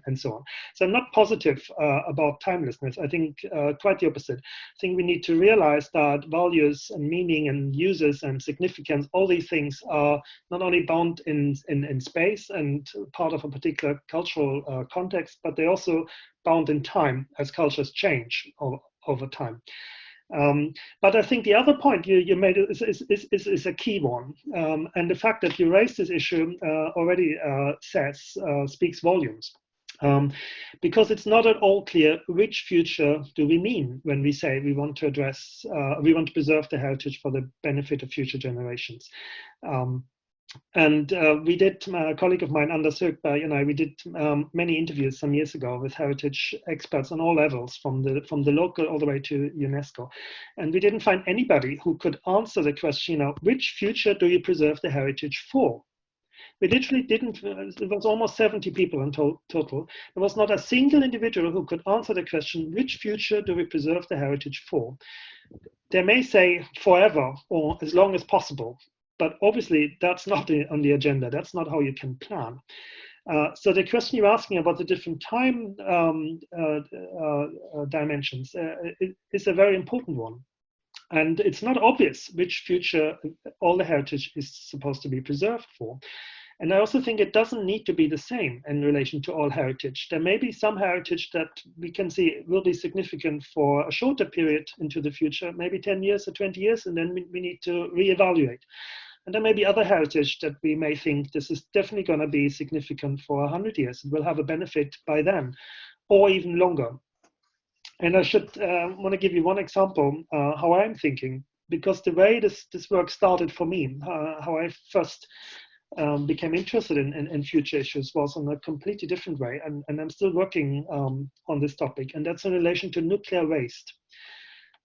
and so on. So I'm not positive about timelessness. I think quite the opposite. I think we need to realize that values and meaning and uses and significance, all these things are not only bound in space and part of a particular cultural context, but they're also bound in time as cultures change over time. But I think the other point you made is a key one, and the fact that you raised this issue already speaks volumes, because it's not at all clear which future do we mean when we say we want to preserve the heritage for the benefit of future generations. And we did, a colleague of mine, Anders Högberg, and I, we did many interviews some years ago with heritage experts on all levels, from the local all the way to UNESCO. And we didn't find anybody who could answer the question, which future do you preserve the heritage for? We literally didn't, it was almost 70 people in total. There was not a single individual who could answer the question, which future do we preserve the heritage for? They may say forever or as long as possible. But obviously, that's not on the agenda. That's not how you can plan. So the question you're asking about the different time dimensions is a very important one. And it's not obvious which future all the heritage is supposed to be preserved for. And I also think it doesn't need to be the same in relation to all heritage. There may be some heritage that we can see will be significant for a shorter period into the future, maybe 10 years or 20 years, and then we need to reevaluate. And there may be other heritage that we may think this is definitely going to be significant for 100 years and will have a benefit by then, or even longer. And I should want to give you one example how I'm thinking, because the way this work started for me, how I first became interested in future issues was in a completely different way, and I'm still working on this topic, and that's in relation to nuclear waste.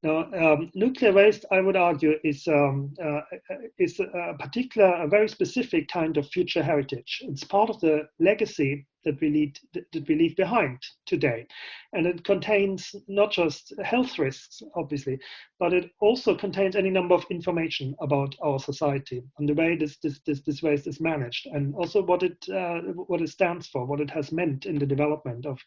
Now, nuclear waste, I would argue, is a very specific kind of future heritage. It's part of the legacy that we leave behind today, and it contains not just health risks, obviously, but it also contains any number of information about our society and the way this waste is managed, and also what it stands for, what it has meant in the development of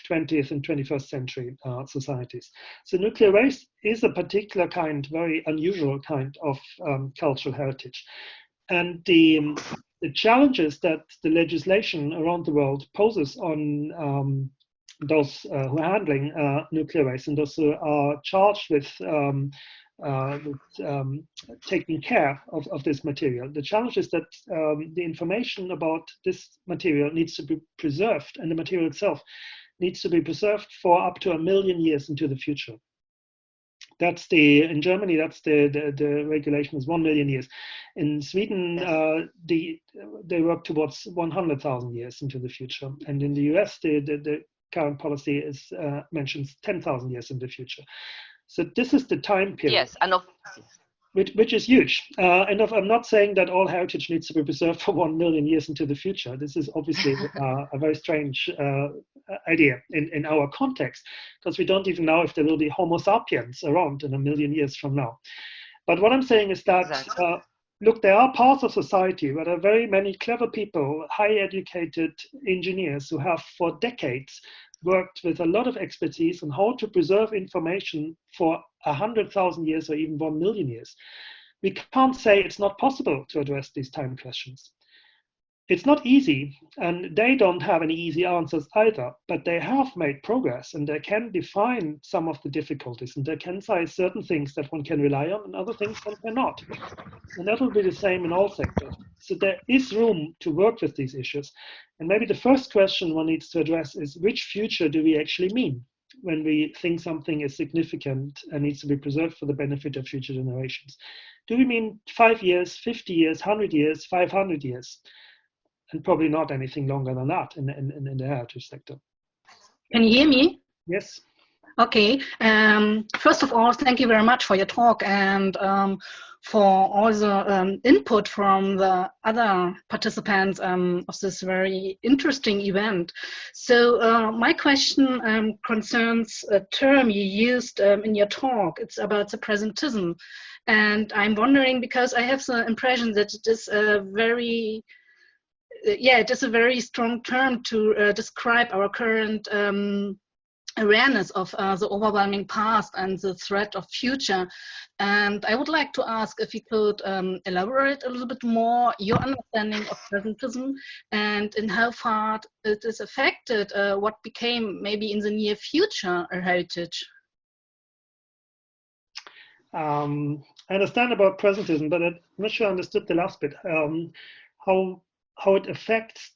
20th and 21st century societies. So nuclear waste is a particular kind, very unusual kind of cultural heritage, and the challenges that the legislation around the world poses on those who are handling nuclear waste and those who are charged with taking care of this material. The challenge is that the information about this material needs to be preserved, and the material itself needs to be preserved for up to 1 million years into the future. In Germany, that's the regulation is 1 million years. In Sweden, they work towards 100,000 years into the future. And in the US, the current policy mentions 10,000 years in the future. So this is the time period. Yes, and which is huge. And I'm not saying that all heritage needs to be preserved for 1 million years into the future. This is obviously a very strange idea in our context, because we don't even know if there will be Homo sapiens around in 1 million years from now. But what I'm saying is that, exactly. Look, there are parts of society where there are very many clever people, highly educated engineers who have for decades worked with a lot of expertise on how to preserve information for 100,000 years or even 1 million years. We can't say it's not possible to address these time questions. It's not easy, and they don't have any easy answers either, but they have made progress, and they can define some of the difficulties, and they can say certain things that one can rely on and other things one cannot. And that will be the same in all sectors. So there is room to work with these issues. And maybe the first question one needs to address is, which future do we actually mean when we think something is significant and needs to be preserved for the benefit of future generations? Do we mean 5 years, 50 years, 100 years, 500 years? And probably not anything longer than that in the heritage sector. Can you hear me? Yes. Okay. First of all, thank you very much for your talk and for all the input from the other participants of this very interesting event. So my question concerns a term you used in your talk. It's about the presentism. And I'm wondering, because I have the impression that it is a very, it is a very strong term to describe our current awareness of the overwhelming past and the threat of future. And I would like to ask if you could elaborate a little bit more your understanding of presentism and in how far it is affected what became maybe in the near future a heritage. I understand about presentism, but I'm not sure I understood the last bit. How it affects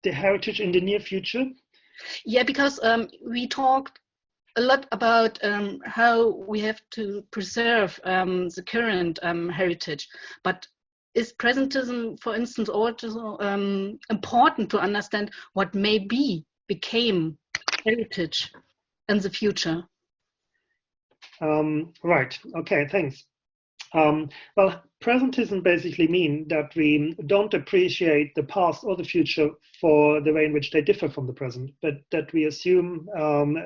the heritage in the near future? Yeah, because we talked a lot about how we have to preserve the current heritage, but is presentism, for instance, also important to understand what became heritage in the future? Right. Okay. Thanks. Well, presentism basically means that we don't appreciate the past or the future for the way in which they differ from the present, but that we assume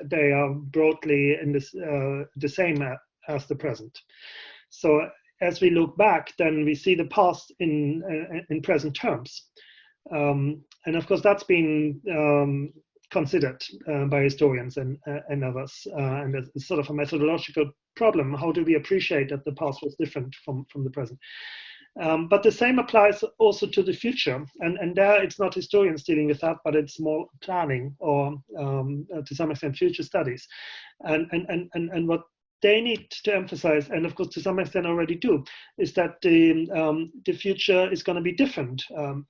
they are broadly in this, the same as the present. So as we look back, then we see the past in present terms. And of course, that's been considered by historians and others, and it's sort of a methodological problem. How do we appreciate that the past was different from the present? But the same applies also to the future, and there it's not historians dealing with that, but it's more planning or to some extent future studies, and what they need to emphasize, and of course to some extent already do, is that the future is going to be different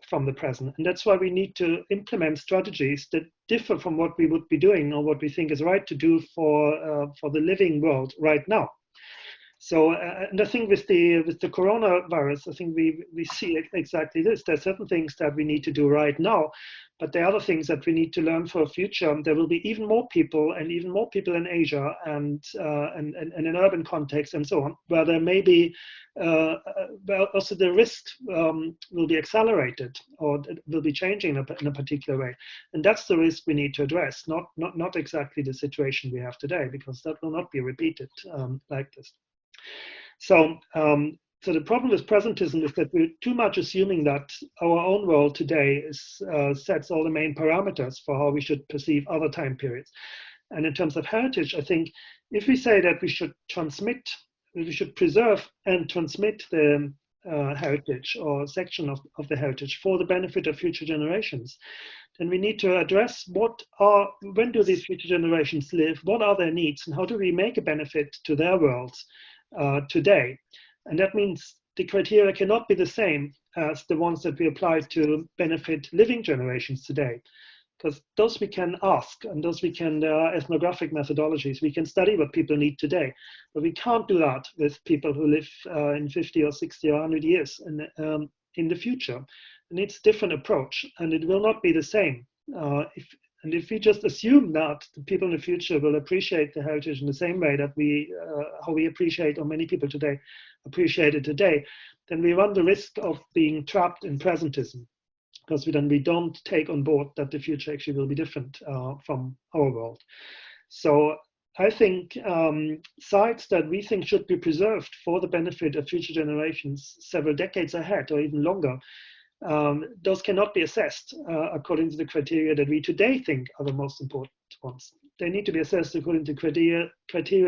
from the present, and that's why we need to implement strategies that differ from what we would be doing or what we think is right to do for the living world right now. So, and I think with the coronavirus, I think we see exactly this. There are certain things that we need to do right now, but there are other things that we need to learn for the future. There will be even more people in Asia and in urban contexts and so on, where there may be also the risk will be accelerated or it will be changing in a particular way, and that's the risk we need to address. Not exactly the situation we have today, because that will not be repeated like this. So, so the problem with presentism is that we're too much assuming that our own world today sets all the main parameters for how we should perceive other time periods. And in terms of heritage, I think if we say that we should preserve and transmit the heritage or section of the heritage for the benefit of future generations, then we need to address when do these future generations live, what are their needs, and how do we make a benefit to their worlds today. And that means the criteria cannot be the same as the ones that we apply to benefit living generations today, because those we can ask, and those we can, ethnographic methodologies, we can study what people need today, but we can't do that with people who live in 50 or 60 or 100 years in the future. It needs a different approach, and it will not be the same. If we just assume that the people in the future will appreciate the heritage in the same way that how we appreciate, or many people today appreciate it today, then we run the risk of being trapped in presentism, because we don't take on board that the future actually will be different from our world. So I think sites that we think should be preserved for the benefit of future generations several decades ahead or even longer, those cannot be assessed according to the criteria that we today think are the most important ones. They need to be assessed according to criteria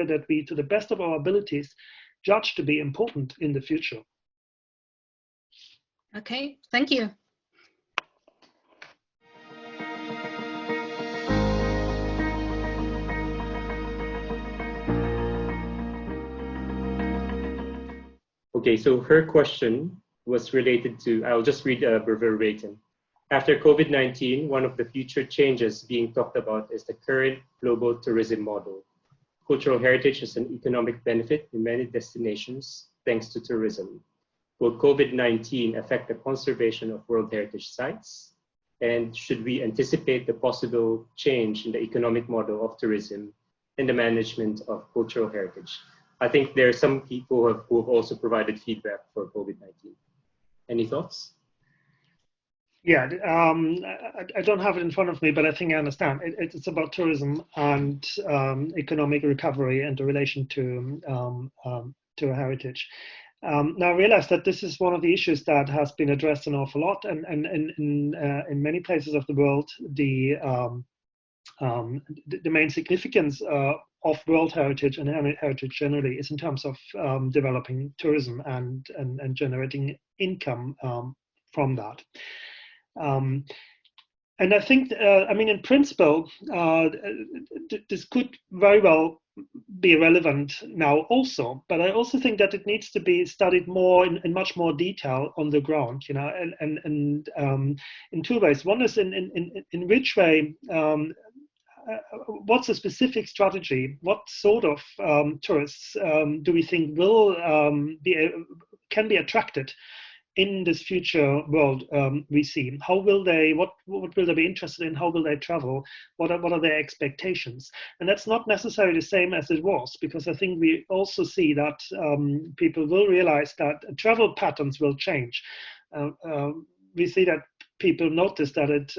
that we, to the best of our abilities, judge to be important in the future. Okay, thank you. Okay, so her question was related to, I'll just read verbatim. After COVID-19, one of the future changes being talked about is the current global tourism model. Cultural heritage is an economic benefit in many destinations thanks to tourism. Will COVID-19 affect the conservation of World Heritage sites? And should we anticipate the possible change in the economic model of tourism and the management of cultural heritage? I think there are some people who have also provided feedback for COVID-19. Any thoughts? Yeah, I don't have it in front of me, but I think I understand. It's about tourism and economic recovery and the relation to heritage. Now I realize that this is one of the issues that has been addressed an awful lot, and in many places of the world, the main significance of World Heritage and heritage generally is in terms of developing tourism and generating income from that. And I think, I mean, in principle, this could very well be relevant now also, but I also think that it needs to be studied more in much more detail on the ground, you know, and in two ways. One is in which way, what's a specific strategy? What sort of tourists do we think will can be attracted in this future world we see? How will they, what will they be interested in? How will they travel? What are their expectations? And that's not necessarily the same as it was, because I think we also see that people will realize that travel patterns will change. We see that people notice that it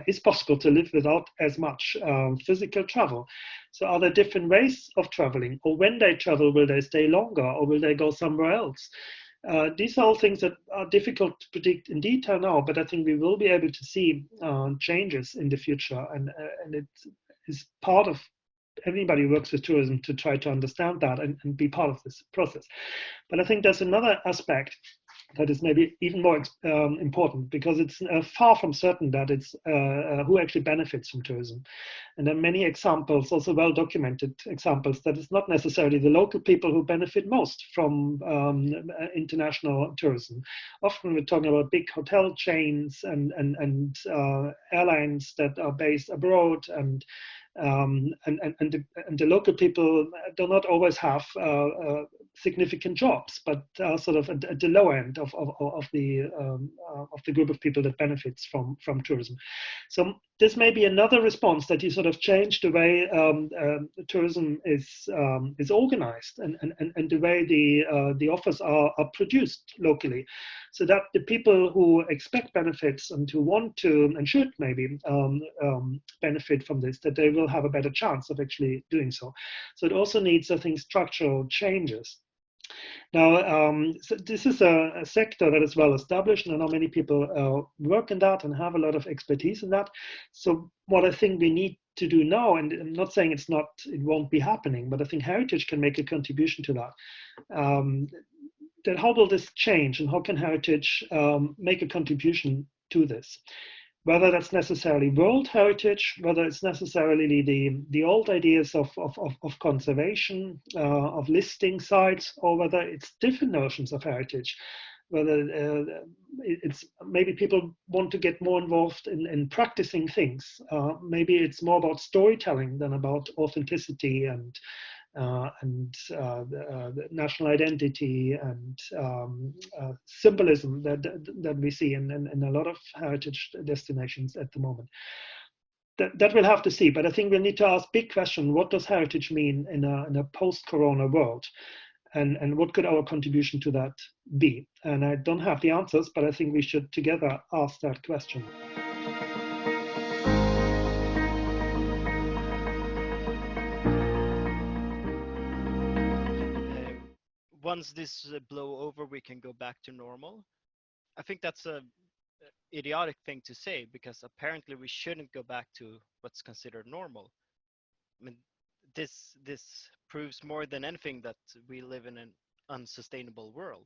is possible to live without as much physical travel. So are there different ways of traveling? Or when they travel, will they stay longer or will they go somewhere else? These are all things that are difficult to predict in detail now, but I think we will be able to see changes in the future, and it is part of everybody who works with tourism to try to understand that and be part of this process. But I think there's another aspect that is maybe even more important, because it's far from certain that it's who actually benefits from tourism. And there are many examples, also well-documented examples, that it's not necessarily the local people who benefit most from international tourism. Often we're talking about big hotel chains and airlines that are based abroad, and the local people do not always have significant jobs, but sort of at the low end of the group of people that benefits from tourism. So this may be another response, that you sort of change the way tourism is organized and the way the offers are produced locally, so that the people who expect benefits and who want to and should maybe benefit from this, that they will have a better chance of actually doing so. So it also needs, I think, structural changes. Now, so this is a sector that is well established, and I know many people work in that and have a lot of expertise in that. So what I think we need to do now, and I'm not saying it won't be happening, but I think heritage can make a contribution to that. That how will this change, and how can heritage make a contribution to this? Whether that's necessarily world heritage, whether it's necessarily the old ideas of conservation, of listing sites, or whether it's different notions of heritage, whether it's maybe people want to get more involved in practicing things. Maybe it's more about storytelling than about authenticity and national identity and symbolism that we see in a lot of heritage destinations at the moment. That we'll have to see, but I think we'll need to ask big question: what does heritage mean in a post-corona world, and what could our contribution to that be? And I don't have the answers, but I think we should together ask that question. Once this blow over, we can go back to normal. I think that's a idiotic thing to say, because apparently we shouldn't go back to what's considered normal. I mean, this proves more than anything that we live in an unsustainable world.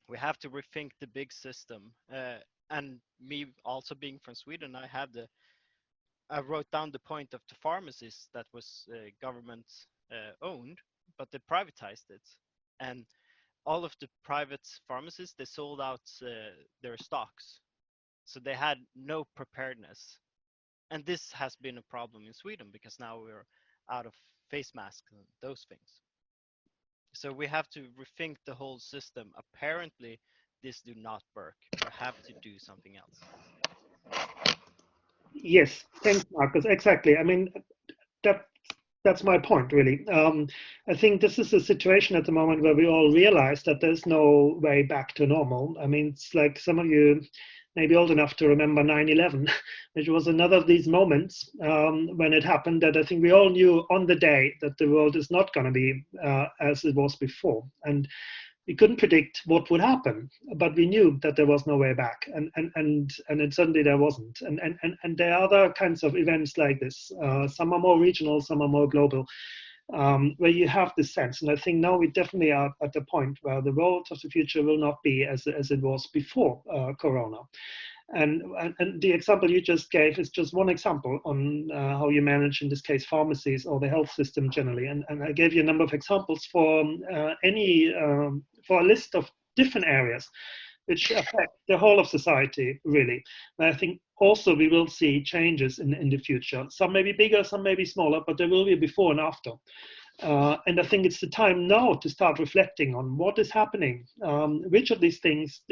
We have to rethink the big system. And me also being from Sweden, I wrote down the point of the pharmacies that was government owned, but they privatized it. And all of the private pharmacies, they sold out their stocks. So they had no preparedness. And this has been a problem in Sweden, because now we're out of face masks and those things. So we have to rethink the whole system. Apparently, this do not work. We have to do something else. Yes, thanks, Marcus. Exactly. I mean, that's my point, really. I think this is a situation at the moment where we all realize that there's no way back to normal. I mean, it's like some of you may be old enough to remember 9/11, which was another of these moments when it happened, that I think we all knew on the day that the world is not going to be as it was before. And we couldn't predict what would happen, but we knew that there was no way back, and it suddenly there wasn't. And there are other kinds of events like this. Some are more regional, some are more global, where you have this sense. And I think now we definitely are at the point where the world of the future will not be as it was before Corona. And the example you just gave is just one example on how you manage, in this case, pharmacies or the health system generally. And I gave you a number of examples for for a list of different areas which affect the whole of society, really. And I think also we will see changes in the future. Some may be bigger, some may be smaller, but there will be a before and after. And I think it's the time now to start reflecting on what is happening, which of these things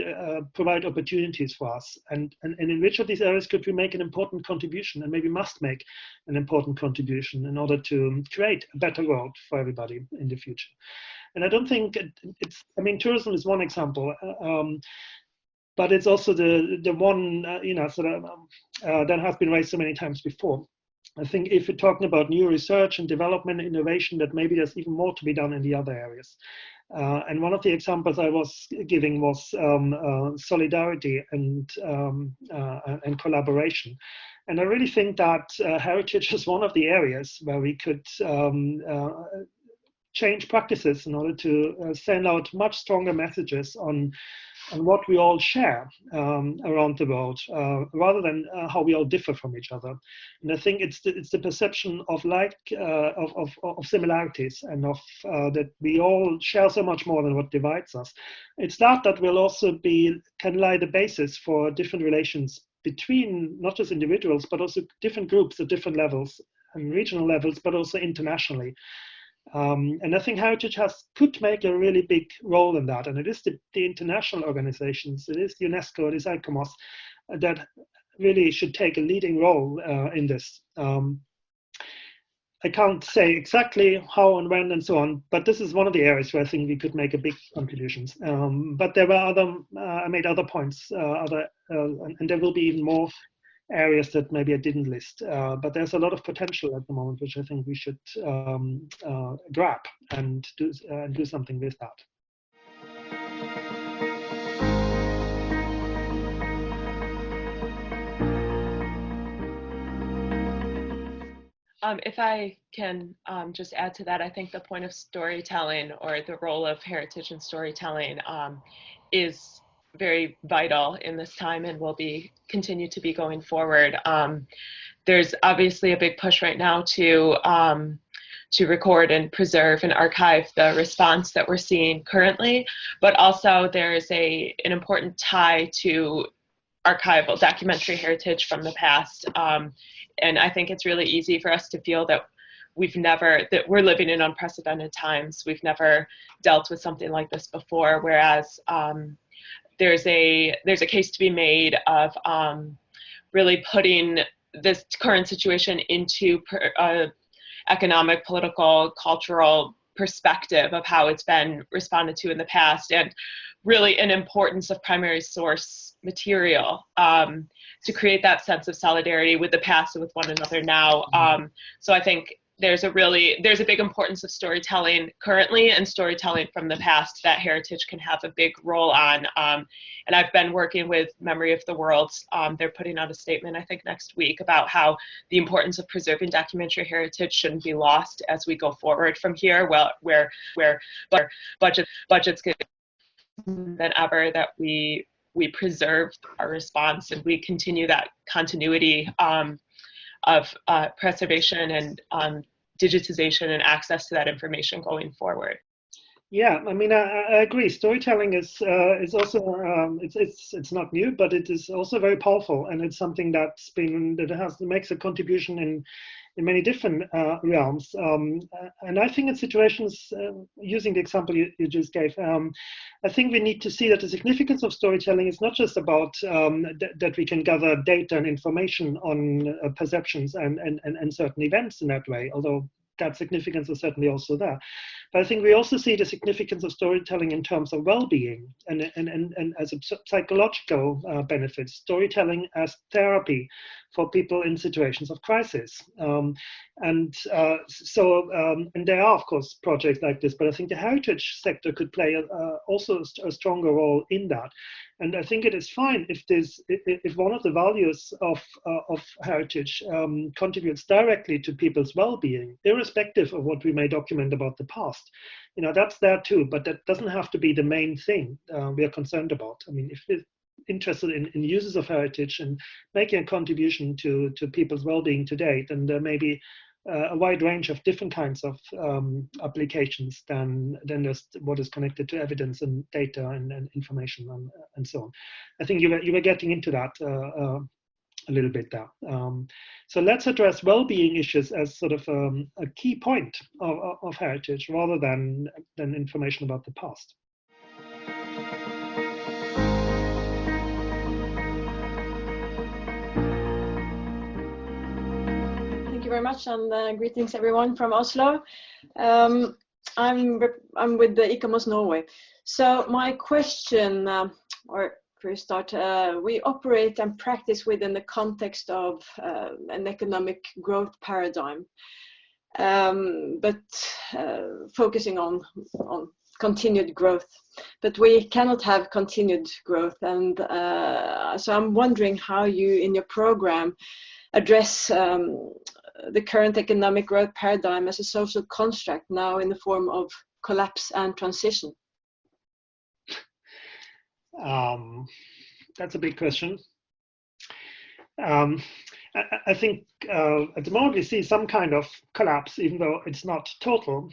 provide opportunities for us, and in which of these areas could we make an important contribution, and maybe must make an important contribution in order to create a better world for everybody in the future. And I don't think I mean, tourism is one example, but it's also the one, that has been raised so many times before. I think if we're talking about new research and development, innovation, that maybe there's even more to be done in the other areas. And one of the examples I was giving was solidarity and collaboration. And I really think that heritage is one of the areas where we could change practices in order to send out much stronger messages on what we all share around the world, rather than how we all differ from each other. And I think it's the perception of of similarities, and of that we all share so much more than what divides us. It's that will also can lie the basis for different relations between not just individuals, but also different groups at different levels and regional levels, but also internationally. And I think heritage could make a really big role in that. And it is the international organizations, it is UNESCO, it is ICOMOS, that really should take a leading role in this. I can't say exactly how and when and so on, but this is one of the areas where I think we could make a big contributions. But there were I made other points, and there will be even more areas that maybe I didn't list, but there's a lot of potential at the moment, which I think we should grab and do something with that. If I can just add to that, I think the point of storytelling, or the role of heritage and storytelling, is very vital in this time, and will continue to be going forward. There's obviously a big push right now to record and preserve and archive the response that we're seeing currently, but also there's an important tie to archival documentary heritage from the past. And I think it's really easy for us to feel that we're living in unprecedented times. We've never dealt with something like this before, whereas there's a case to be made of really putting this current situation into economic, political, cultural perspective of how it's been responded to in the past, and really an importance of primary source material to create that sense of solidarity with the past and with one another now. So I think there's a big importance of storytelling currently, and storytelling from the past that heritage can have a big role on. And I've been working with Memory of the World. They're putting out a statement, I think, next week about how the importance of preserving documentary heritage shouldn't be lost as we go forward from here, where budgets get than ever, that we preserve our response and we continue that continuity of preservation and digitization and access to that information going forward. Yeah, I mean, I agree. Storytelling is also it's not new, but it is also very powerful, and it's something that makes a contribution in many different realms. And I think in situations, using the example you just gave, I think we need to see that the significance of storytelling is not just about that we can gather data and information on perceptions and certain events in that way, although that significance is certainly also there. But I think we also see the significance of storytelling in terms of well-being and as a psychological benefit, storytelling as therapy for people in situations of crisis. And there are, of course, projects like this, but I think the heritage sector could play also a stronger role in that. And I think it is fine if one of the values of heritage contributes directly to people's well-being, irrespective of what we may document about the past. You know, that's there too, but that doesn't have to be the main thing we are concerned about. I mean, if we're interested in uses of heritage and making a contribution to people's well-being today, then there may be a wide range of different kinds of applications than just what is connected to evidence and data and information and so on. I think you were getting into that a little bit there. So let's address well-being issues as sort of a key point of heritage rather than information about the past. Thank you very much, and greetings everyone from Oslo. I'm with the ICOMOS Norway. So my question, or first start, we operate and practice within the context of an economic growth paradigm, but focusing on continued growth. But we cannot have continued growth, and so I'm wondering how you, in your program, address the current economic growth paradigm as a social construct now in the form of collapse and transition. That's a big question. I think at the moment we see some kind of collapse, even though it's not total,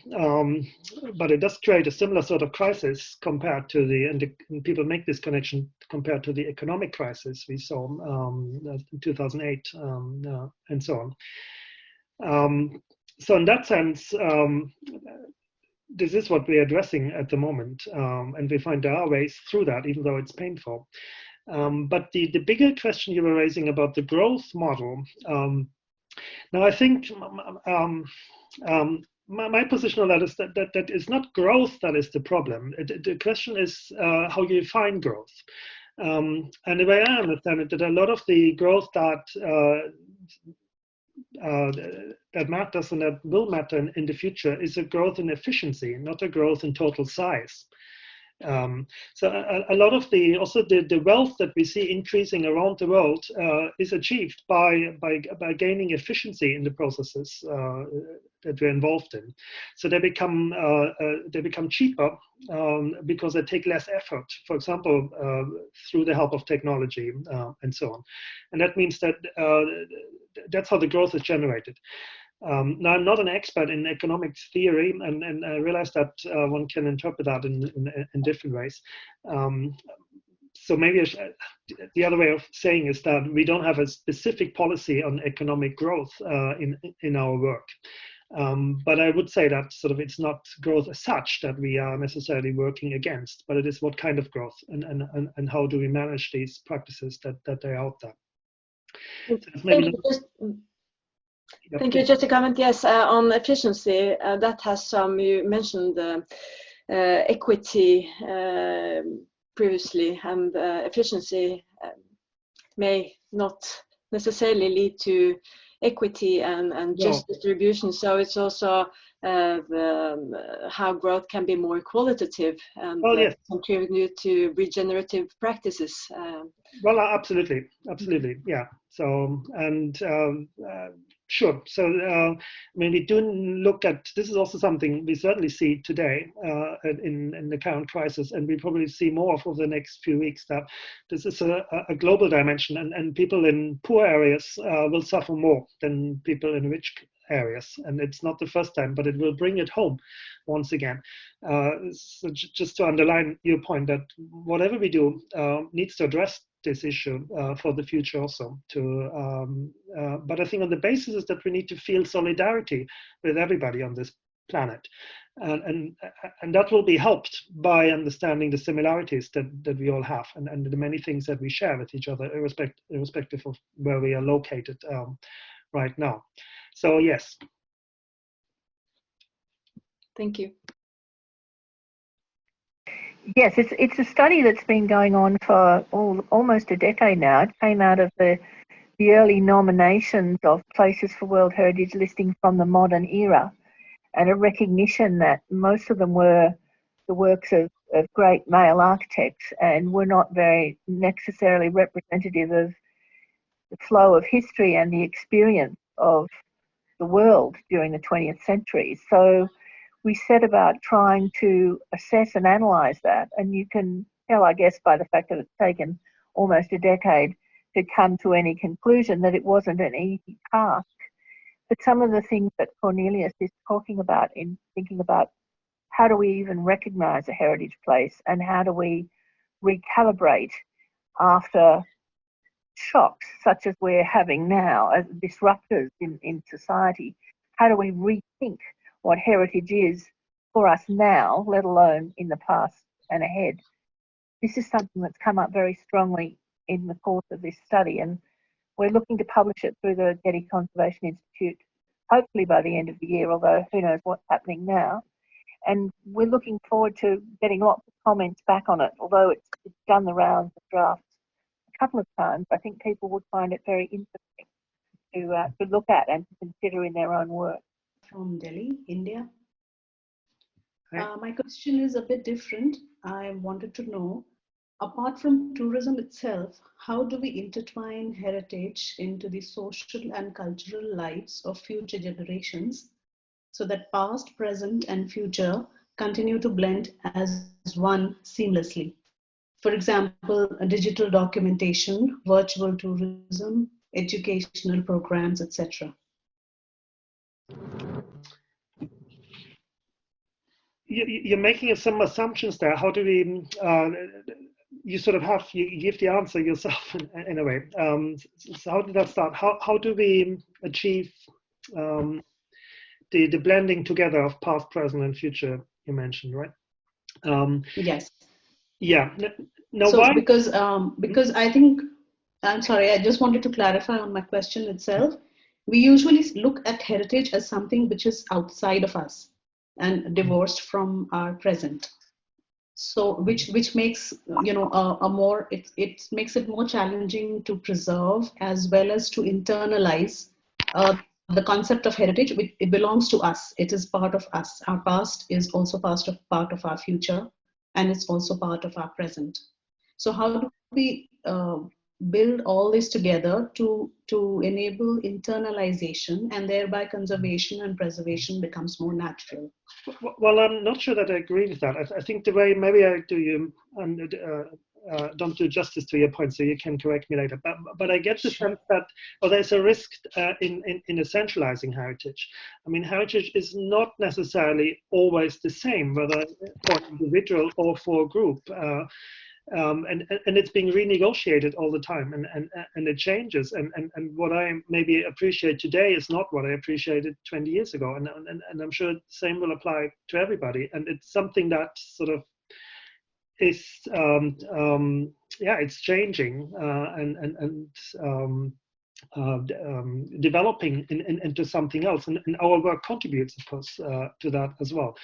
but it does create a similar sort of crisis compared to and people make this connection compared to the economic crisis we saw in 2008 and so on. So in that sense, this is what we're addressing at the moment, and we find there are ways through that, even though it's painful. But the bigger question you were raising about the growth model, now I think my position on that is that it's not growth that is the problem. The question is how you define growth. And the way I understand it, that a lot of the growth that matters and that will matter in the future is a growth in efficiency, not a growth in total size. So a lot of the wealth that we see increasing around the world is achieved by gaining efficiency in the processes that we're involved in. So they become cheaper because they take less effort, for example, through the help of technology and so on. And that means that that's how the growth is generated. Now, I'm not an expert in economics theory, and I realize that one can interpret that in different ways. So maybe the other way of saying is that we don't have a specific policy on economic growth in our work. But I would say that sort of it's not growth as such that we are necessarily working against, but it is what kind of growth and how do we manage these practices that are out there. Thank you. Just a comment, yes, on efficiency. That has some, you mentioned equity previously, and efficiency may not necessarily lead to equity and just distribution. So it's also how growth can be more qualitative and contribute to regenerative practices. Well, absolutely, yeah. So and sure. So I mean, we do look at this is also something we certainly see today in the current crisis, and we probably see more over the next few weeks that this is a global dimension, and people in poor areas will suffer more than people in rich areas, and it's not the first time, but it will bring it home once again. So just to underline your point that whatever we do needs to address this issue for the future also. But I think on the basis is that we need to feel solidarity with everybody on this planet, and that will be helped by understanding the similarities that we all have and the many things that we share with each other, irrespective of where we are located right now. So yes. Thank you. Yes, it's a study that's been going on for almost a decade now. It came out of the early nominations of places for World Heritage listing from the modern era, and a recognition that most of them were the works of great male architects and were not very necessarily representative of the flow of history and the experience of the world during the 20th century. So we set about trying to assess and analyse that, and you can tell, I guess, by the fact that it's taken almost a decade to come to any conclusion that it wasn't an easy task. But some of the things that Cornelius is talking about in thinking about how do we even recognise a heritage place and how do we recalibrate after shocks such as we're having now as disruptors in society, how do we rethink what heritage is for us now, let alone in the past and ahead? This is something that's come up very strongly in the course of this study, and we're looking to publish it through the Getty Conservation Institute, hopefully by the end of the year, although who knows what's happening now. And we're looking forward to getting lots of comments back on it, although it's done the rounds of drafts a couple of times. I think people would find it very interesting to look at and to consider in their own work. From Delhi, India. Right. My question is a bit different. I wanted to know, apart from tourism itself, how do we intertwine heritage into the social and cultural lives of future generations so that past, present, and future continue to blend as one seamlessly? For example, digital documentation, virtual tourism, educational programs, etc. You're making some assumptions there. How do we? You sort of have you give the answer yourself in a way. So how did that start? How do we achieve the blending together of past, present, and future? You mentioned, right? Yes. Yeah. No. So why? because I think, I'm sorry, I just wanted to clarify on my question itself. We usually look at heritage as something which is outside of us and divorced from our present. So which makes, you know, it makes it more challenging to preserve as well as to internalize the concept of heritage. It belongs to us. It is part of us. Our past is also part of our future, and it's also part of our present. So how do we build all this together to enable internalization, and thereby conservation and preservation becomes more natural? Well, I'm not sure that I agree with that. I think the way maybe I do you don't do justice to your point, so you can correct me later. But I get the sense that there's a risk in essentializing heritage. I mean, heritage is not necessarily always the same, whether for an individual or for a group. And it's being renegotiated all the time, and it changes. And what I maybe appreciate today is not what I appreciated 20 years ago. And I'm sure the same will apply to everybody. And it's something that sort of is it's changing developing into something else, and our work contributes, of course, to that as well.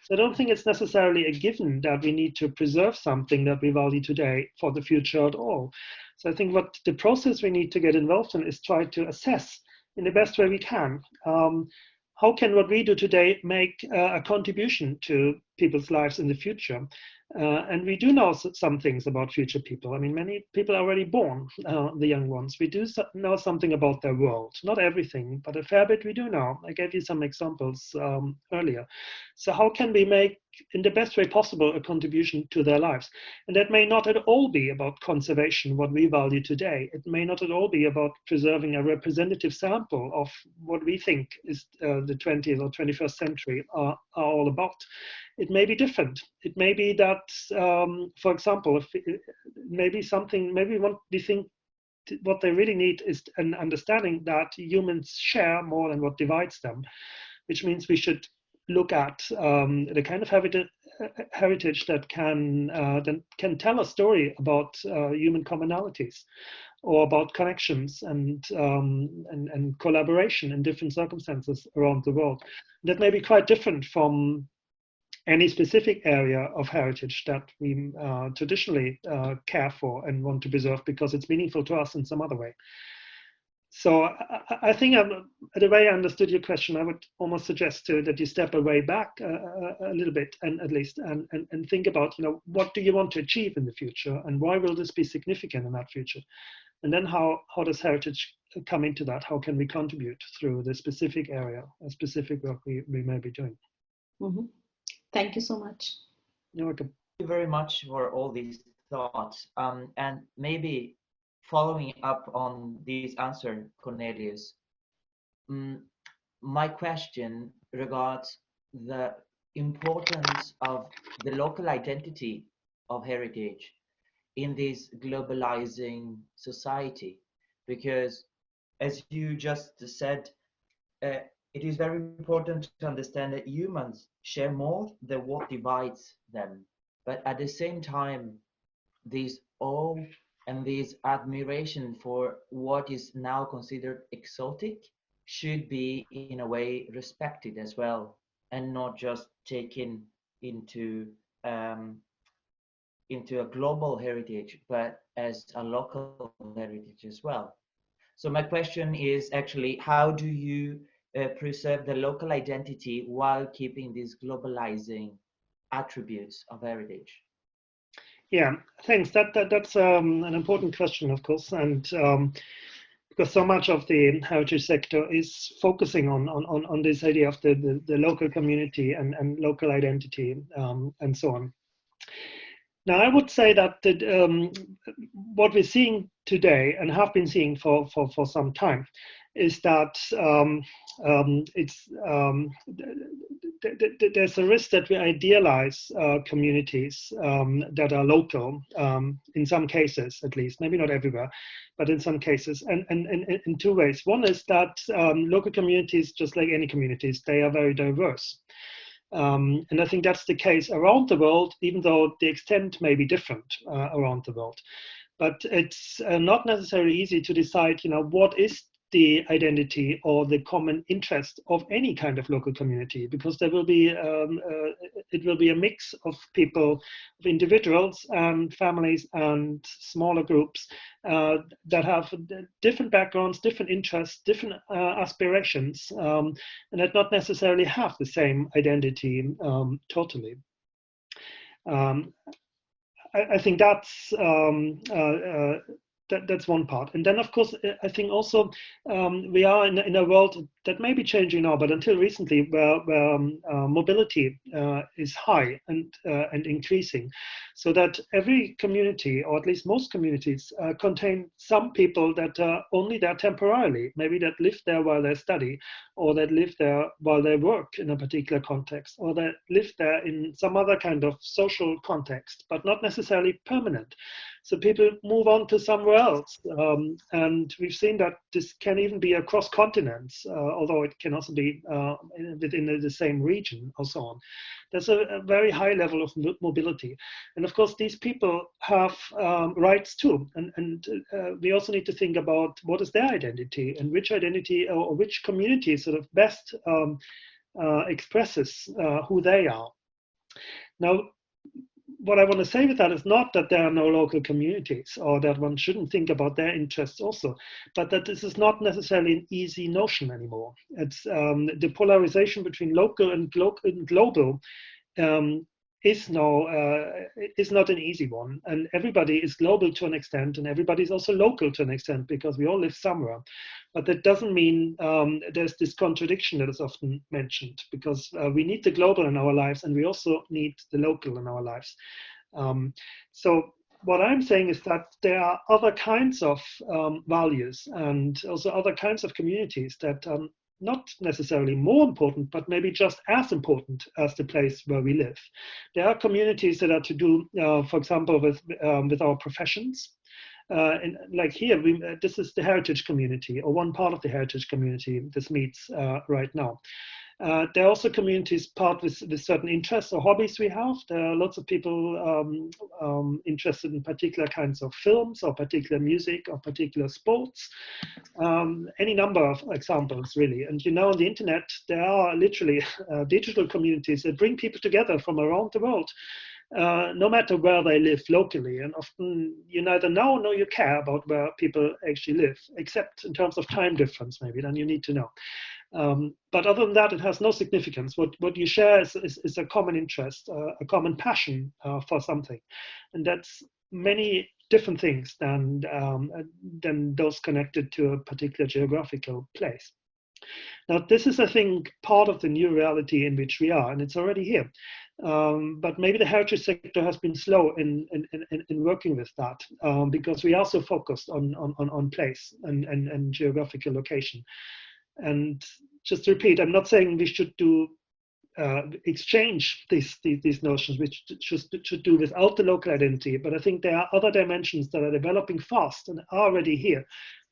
So I don't think it's necessarily a given that we need to preserve something that we value today for the future at all. So I think what the process we need to get involved in is try to assess in the best way we can. How can what we do today make a contribution to people's lives in the future? And we do know some things about future people. I mean, many people are already born, the young ones. We do know something about their world. Not everything, but a fair bit we do know. I gave you some examples earlier. So how can we make, in the best way possible, a contribution to their lives? And that may not at all be about conservation, what we value today. It may not at all be about preserving a representative sample of what we think is the 20th or 21st century are all about. It may be different. It may be that, for example, maybe we think what they really need is an understanding that humans share more than what divides them, which means we should look at the kind of heritage that can tell a story about human commonalities, or about connections and collaboration in different circumstances around the world. That may be quite different from any specific area of heritage that we traditionally care for and want to preserve because it's meaningful to us in some other way. So I think the way I understood your question, I would almost suggest that you step away back a little bit, and at least, and think about, what do you want to achieve in the future, and why will this be significant in that future, and then how does heritage come into that? How can we contribute through the specific area, a specific work we may be doing? Mm-hmm. Thank you so much. You're welcome. Thank you very much for all these thoughts, and maybe following up on this answer, Cornelius, my question regards the importance of the local identity of heritage in this globalizing society, because as you just said, it is very important to understand that humans share more than what divides them, but at the same time, this awe and this admiration for what is now considered exotic should be in a way respected as well, and not just taken into a global heritage, but as a local heritage as well. So my question is actually, how do you preserve the local identity while keeping these globalizing attributes of heritage? Yeah, thanks. That's an important question, of course, and because so much of the heritage sector is focusing on this idea of the local community and local identity and so on. Now, I would say that what we're seeing today and have been seeing for some time is that there's a risk that we idealize communities that are local, in some cases at least, maybe not everywhere, but in some cases, and in two ways. One is that local communities, just like any communities, they are very diverse. And I think that's the case around the world, even though the extent may be different around the world. But it's not necessarily easy to decide, what is the identity or the common interest of any kind of local community, because there will be it will be a mix of people, of individuals and families and smaller groups that have different backgrounds, different interests, different aspirations, and that not necessarily have the same identity totally. I think that's that's one part. And then, of course, I think also we are in a world that may be changing now, but until recently, where mobility is high and increasing, so that every community, or at least most communities, contain some people that are only there temporarily, maybe that live there while they study, or that live there while they work in a particular context, or that live there in some other kind of social context, but not necessarily permanent. So people move on to somewhere else, and we've seen that this can even be across continents, although it can also be within the same region or so on. There's a very high level of mobility, and of course these people have rights too, and we also need to think about what is their identity and which identity or which community sort of best expresses who they are. Now, what I want to say with that is not that there are no local communities or that one shouldn't think about their interests also, but that this is not necessarily an easy notion anymore. It's the polarization between local and global is not an easy one, and everybody is global to an extent, and everybody is also local to an extent because we all live somewhere. But that doesn't mean there's this contradiction that is often mentioned, because we need the global in our lives and we also need the local in our lives. So what I'm saying is that there are other kinds of values and also other kinds of communities that are not necessarily more important, but maybe just as important as the place where we live. There are communities that are to do, for example, with our professions. And like here, this is the heritage community, or one part of the heritage community. This meets right now. There are also communities part with certain interests or hobbies we have. There are lots of people interested in particular kinds of films or particular music or particular sports. Any number of examples, really. And you know, on the internet, there are literally digital communities that bring people together from around the world, no matter where they live locally. And often you neither know nor you care about where people actually live, except in terms of time difference, maybe, then you need to know. But other than that, it has no significance. What you share is a common interest, a common passion for something. And that's many different things than those connected to a particular geographical place. Now, this is, I think, part of the new reality in which we are, and it's already here. But maybe the heritage sector has been slow in working with that, because we are so focused on place and geographical location. And just to repeat, I'm not saying we should do exchange these notions, which should do without the local identity, but I think there are other dimensions that are developing fast and are already here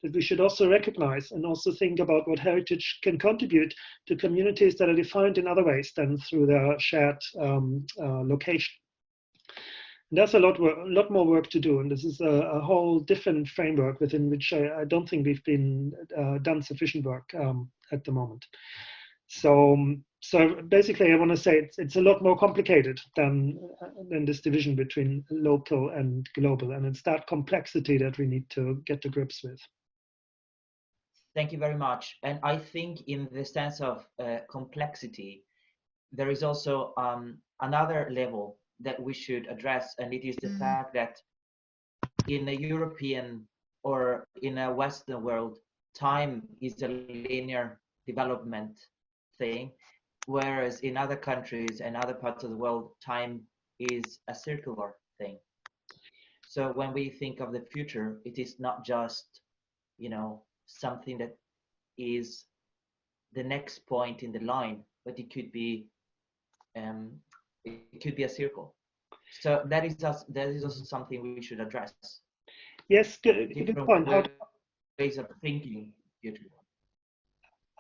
that we should also recognize and also think about what heritage can contribute to communities that are defined in other ways than through their shared location. And there's a lot more work to do, and this is a whole different framework within which I don't think we've been done sufficient work at the moment. So basically, I want to say it's a lot more complicated than this division between local and global, and it's that complexity that we need to get to grips with. Thank you very much. And I think in the sense of complexity, there is also another level that we should address, and it is the fact that in a European or in a Western world, time is a linear development thing, whereas in other countries and other parts of the world, time is a circular thing. So when we think of the future, it is not just, you know, something that is the next point in the line, but it could be a circle. So that is also something we should address. Yes, good point. Ways of thinking.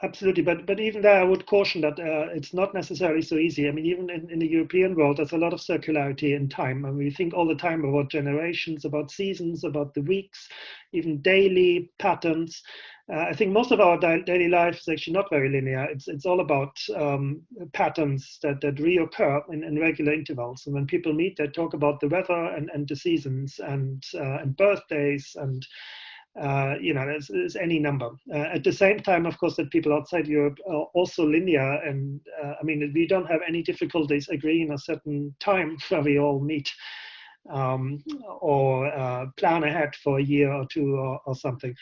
Absolutely, but even there, I would caution that it's not necessarily so easy. I mean, even in the European world, there's a lot of circularity in time, and we think all the time about generations, about seasons, about the weeks, even daily patterns. I think most of our daily life is actually not very linear. It's all about patterns that reoccur in regular intervals. And when people meet, they talk about the weather and the seasons and birthdays and you know, there's any number. At the same time, of course, that people outside Europe are also linear, and I mean, we don't have any difficulties agreeing a certain time where we all meet, or plan ahead for a year or two or something.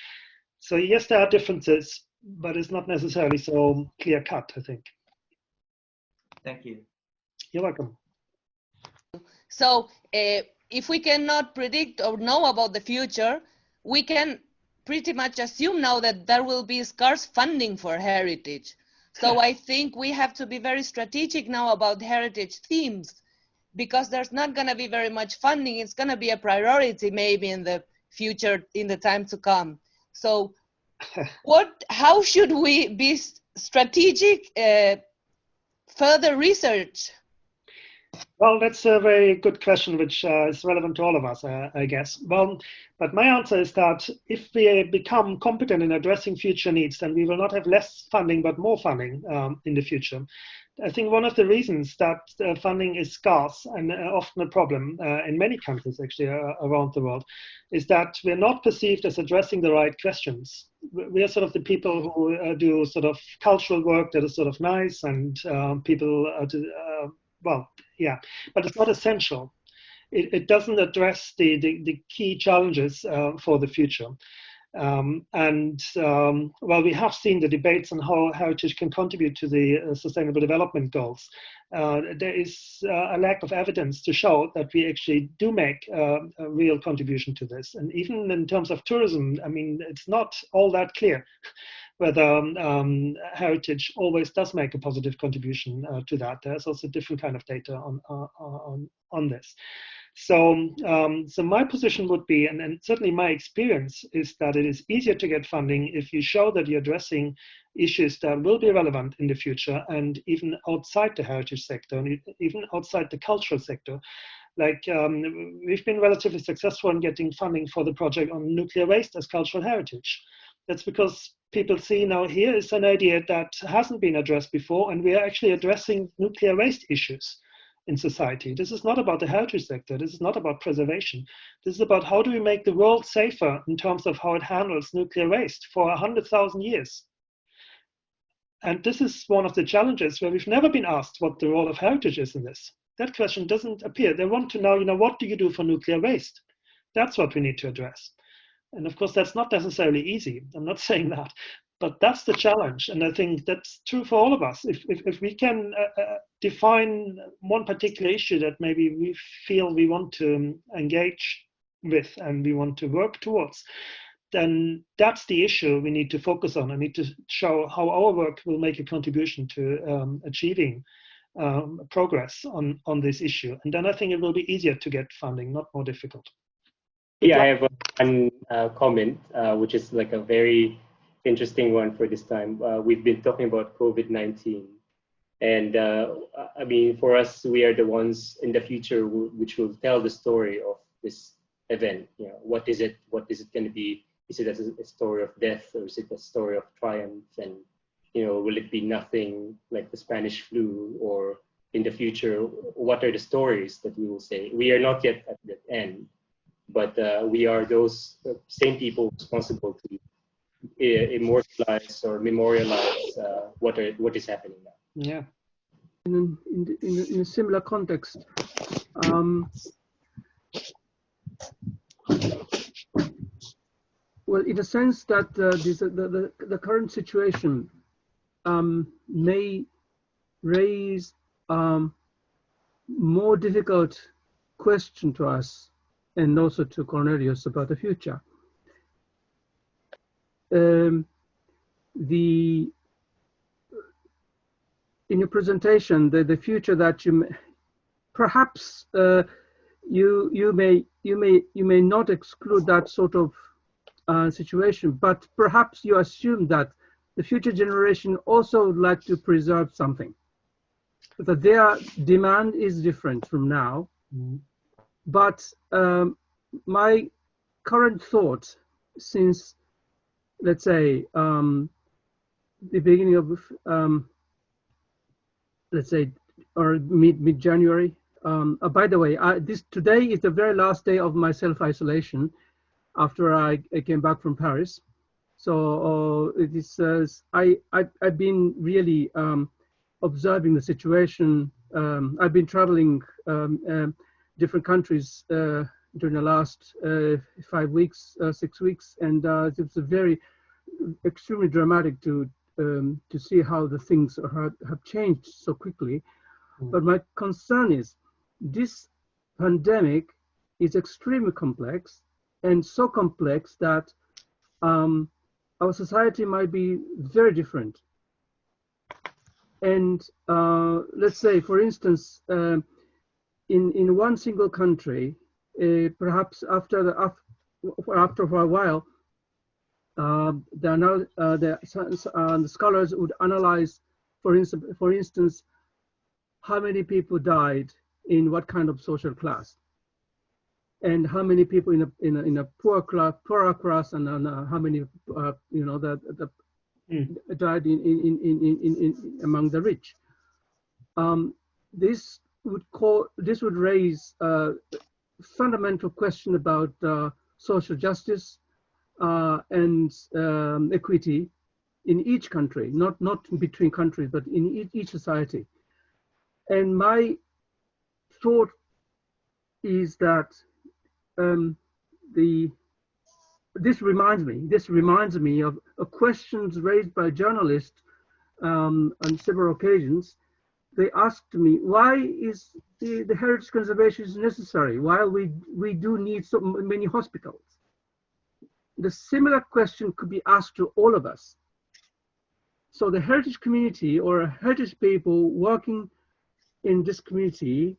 So yes, there are differences, but it's not necessarily so clear cut, I think. Thank you. You're welcome. So if we cannot predict or know about the future, we can pretty much assume now that there will be scarce funding for heritage. So I think we have to be very strategic now about heritage themes, because there's not going to be very much funding. It's going to be a priority maybe in the future, in the time to come. So how should we be strategic further research? Well, that's a very good question, which is relevant to all of us, I guess. Well, but my answer is that if we become competent in addressing future needs, then we will not have less funding, but more funding in the future. I think one of the reasons that funding is scarce and often a problem in many countries actually around the world is that we're not perceived as addressing the right questions. We are sort of the people who do sort of cultural work that is sort of nice, and people well, yeah, but it's not essential. It doesn't address the key challenges for the future. Well, we have seen the debates on how heritage can contribute to the Sustainable Development Goals. There is a lack of evidence to show that we actually do make a real contribution to this. And even in terms of tourism, I mean, it's not all that clear whether heritage always does make a positive contribution to that. There's also different kind of data on this. So, so my position would be, and certainly my experience is that it is easier to get funding if you show that you're addressing issues that will be relevant in the future, and even outside the heritage sector, and even outside the cultural sector. Like we've been relatively successful in getting funding for the project on nuclear waste as cultural heritage. That's because people see now here is an idea that hasn't been addressed before, and we are actually addressing nuclear waste issues in society. This is not about the heritage sector. This is not about preservation. This is about how do we make the world safer in terms of how it handles nuclear waste for 100,000 years. And this is one of the challenges where we've never been asked what the role of heritage is in this. That question doesn't appear. They want to know, what do you do for nuclear waste? That's what we need to address. And of course, that's not necessarily easy. I'm not saying that, but that's the challenge. And I think that's true for all of us. If we can define one particular issue that maybe we feel we want to engage with and we want to work towards, then that's the issue we need to focus on. I need to show how our work will make a contribution to achieving progress on this issue. And then I think it will be easier to get funding, not more difficult. Yeah, I have one comment, which is like a very interesting one for this time. We've been talking about COVID-19. And I mean, for us, we are the ones in the future which will tell the story of this event. What is it? What is it going to be? Is it a story of death, or is it a story of triumph? And will it be nothing like the Spanish flu? Or in the future, what are the stories that we will say? We are not yet at the end, but we are those same people responsible to immortalize or memorialize what is happening now. Yeah. In a similar context, well, in the sense that the current situation may raise more difficult question to us and also to Cornelius about the future. In your presentation, the future that you perhaps you may not exclude that sort of situation, but perhaps you assume that the future generation also would like to preserve something, that their demand is different from now. Mm-hmm. But my current thought since, let's say, the beginning of, let's say, or mid-January. By the way, today is the very last day of my self-isolation after I came back from Paris. So it is, I've been really observing the situation. I've been traveling different countries during the last 5 weeks, 6 weeks, and it's a very extremely dramatic to see how the things have changed so quickly. Mm. But my concern is this pandemic is extremely complex, and so complex that our society might be very different. And let's say, for instance, in one single country, perhaps after for a while, the scholars would analyze, for instance, how many people died in what kind of social class, and how many people in a poorer class, and how many died in among the rich. This would raise a fundamental question about social justice and equity in each country, not between countries, but in each society. And my thought is that this reminds me of questions raised by journalists on several occasions. They asked me, why is the heritage conservation is necessary while we do need so many hospitals? The similar question could be asked to all of us. So the heritage community or heritage people working in this community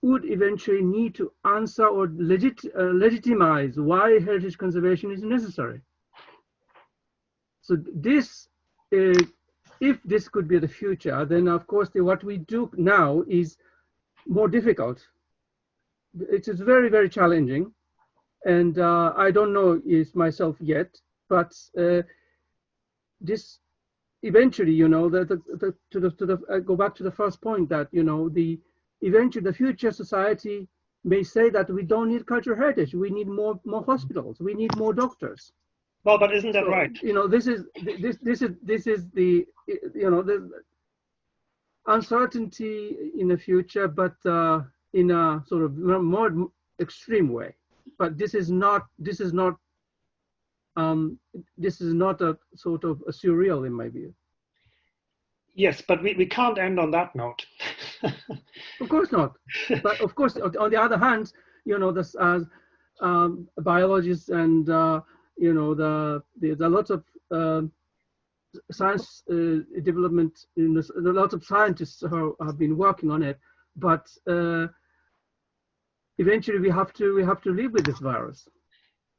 would eventually need to answer or legitimize why heritage conservation is necessary. So this, if this could be the future, then of course what we do now is more difficult. It is very, very challenging, and I don't know it myself yet, but this eventually, you know, I go back to the first point that, you know, eventually the future society may say that we don't need cultural heritage, we need more hospitals, we need more doctors. Well, but isn't that right? You know, this is the, you know, the uncertainty in the future, but in a sort of more extreme way. But this is not a sort of a surreal in my view. Yes, but we can't end on that note. Of course not. But of course, on the other hand, you know, this biologists and you know, there's a lot of science development. There are lots of scientists who have been working on it, but eventually we have to live with this virus.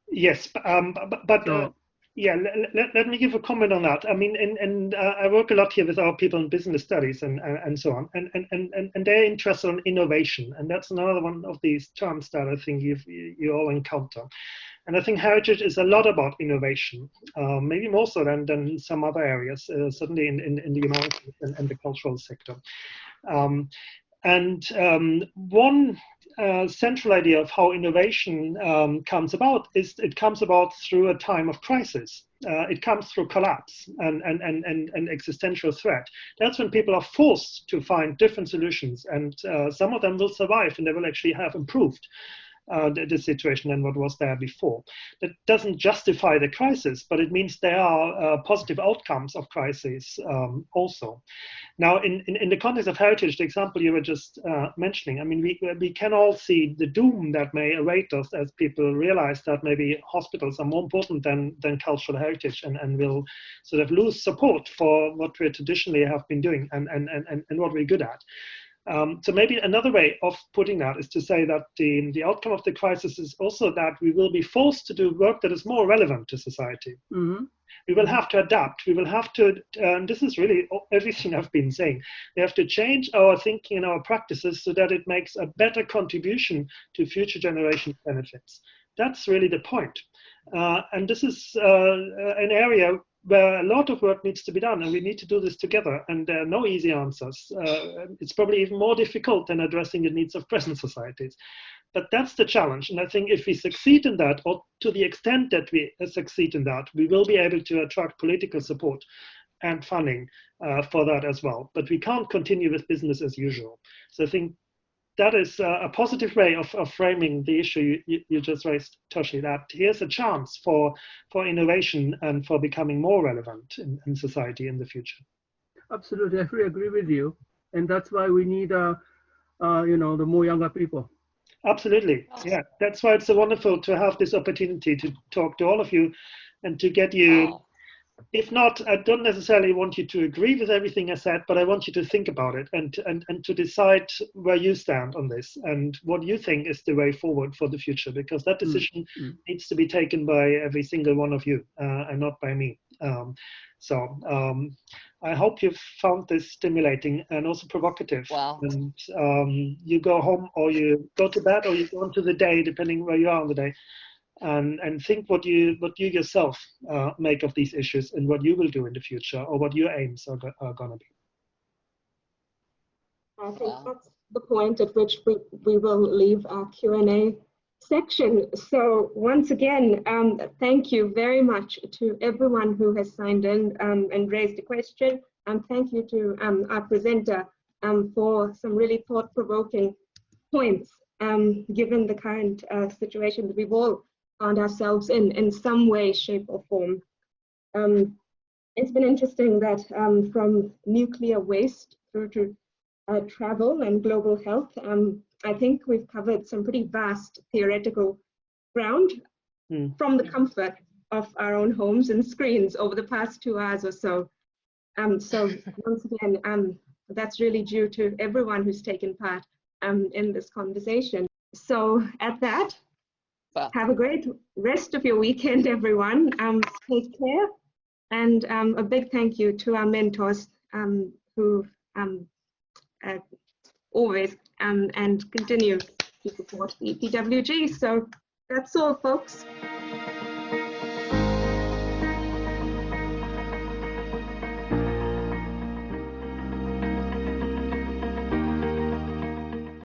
Yes, but yeah, let me give a comment on that. I mean, and I work a lot here with our people in business studies and so on, and they're interested in innovation, and that's another one of these terms that I think you all encounter. And I think heritage is a lot about innovation, maybe more so than some other areas, certainly in the humanities and the cultural sector. One central idea of how innovation comes about is it comes about through a time of crisis. It comes through collapse and existential threat. That's when people are forced to find different solutions, and some of them will survive and they will actually have improved the situation than what was there before. That doesn't justify the crisis, but it means there are positive outcomes of crises also. Now, in the context of heritage, the example you were just mentioning, I mean, we can all see the doom that may await us as people realize that maybe hospitals are more important than cultural heritage, and will sort of lose support for what we traditionally have been doing and what we're good at. So maybe another way of putting that is to say that the outcome of the crisis is also that we will be forced to do work that is more relevant to society. Mm-hmm. We will have to adapt. We will have to, and this is really everything I've been saying, we have to change our thinking and our practices so that it makes a better contribution to future generations' benefits. That's really the point. And this is an area where a lot of work needs to be done, and we need to do this together, and there are no easy answers. It's probably even more difficult than addressing the needs of present societies. But that's the challenge, and I think if we succeed in that, or to the extent that we succeed in that, we will be able to attract political support and funding for that as well. But we can't continue with business as usual. So I think that is a positive way of framing the issue you just raised, Toshi, that here's a chance for innovation and for becoming more relevant in society in the future. Absolutely, I fully agree with you. And that's why we need, you know, the more younger people. Absolutely, yeah. That's why it's so wonderful to have this opportunity to talk to all of you and to get you, if not, I don't necessarily want you to agree with everything I said, but I want you to think about it and to decide where you stand on this and what you think is the way forward for the future, because that decision needs to be taken by every single one of you and not by me. I hope you've found this stimulating and also provocative. Wow. And you go home or you go to bed or you go into the day, depending where you are on the day. And think what you yourself make of these issues and what you will do in the future or what your aims are going to be. I think that's the point at which we will leave our Q&A section. So once again, thank you very much to everyone who has signed in and raised a question. Thank you to our presenter for some really thought-provoking points, given the current situation that we've all found ourselves in some way, shape or form. It's been interesting that from nuclear waste through to travel and global health, I think we've covered some pretty vast theoretical ground from the comfort of our own homes and screens over the past 2 hours or so. So once again, that's really due to everyone who's taken part in this conversation. So at that, have a great rest of your weekend, everyone. Take care And a big thank you to our mentors who always and continue to support the EPWG. So that's all, folks.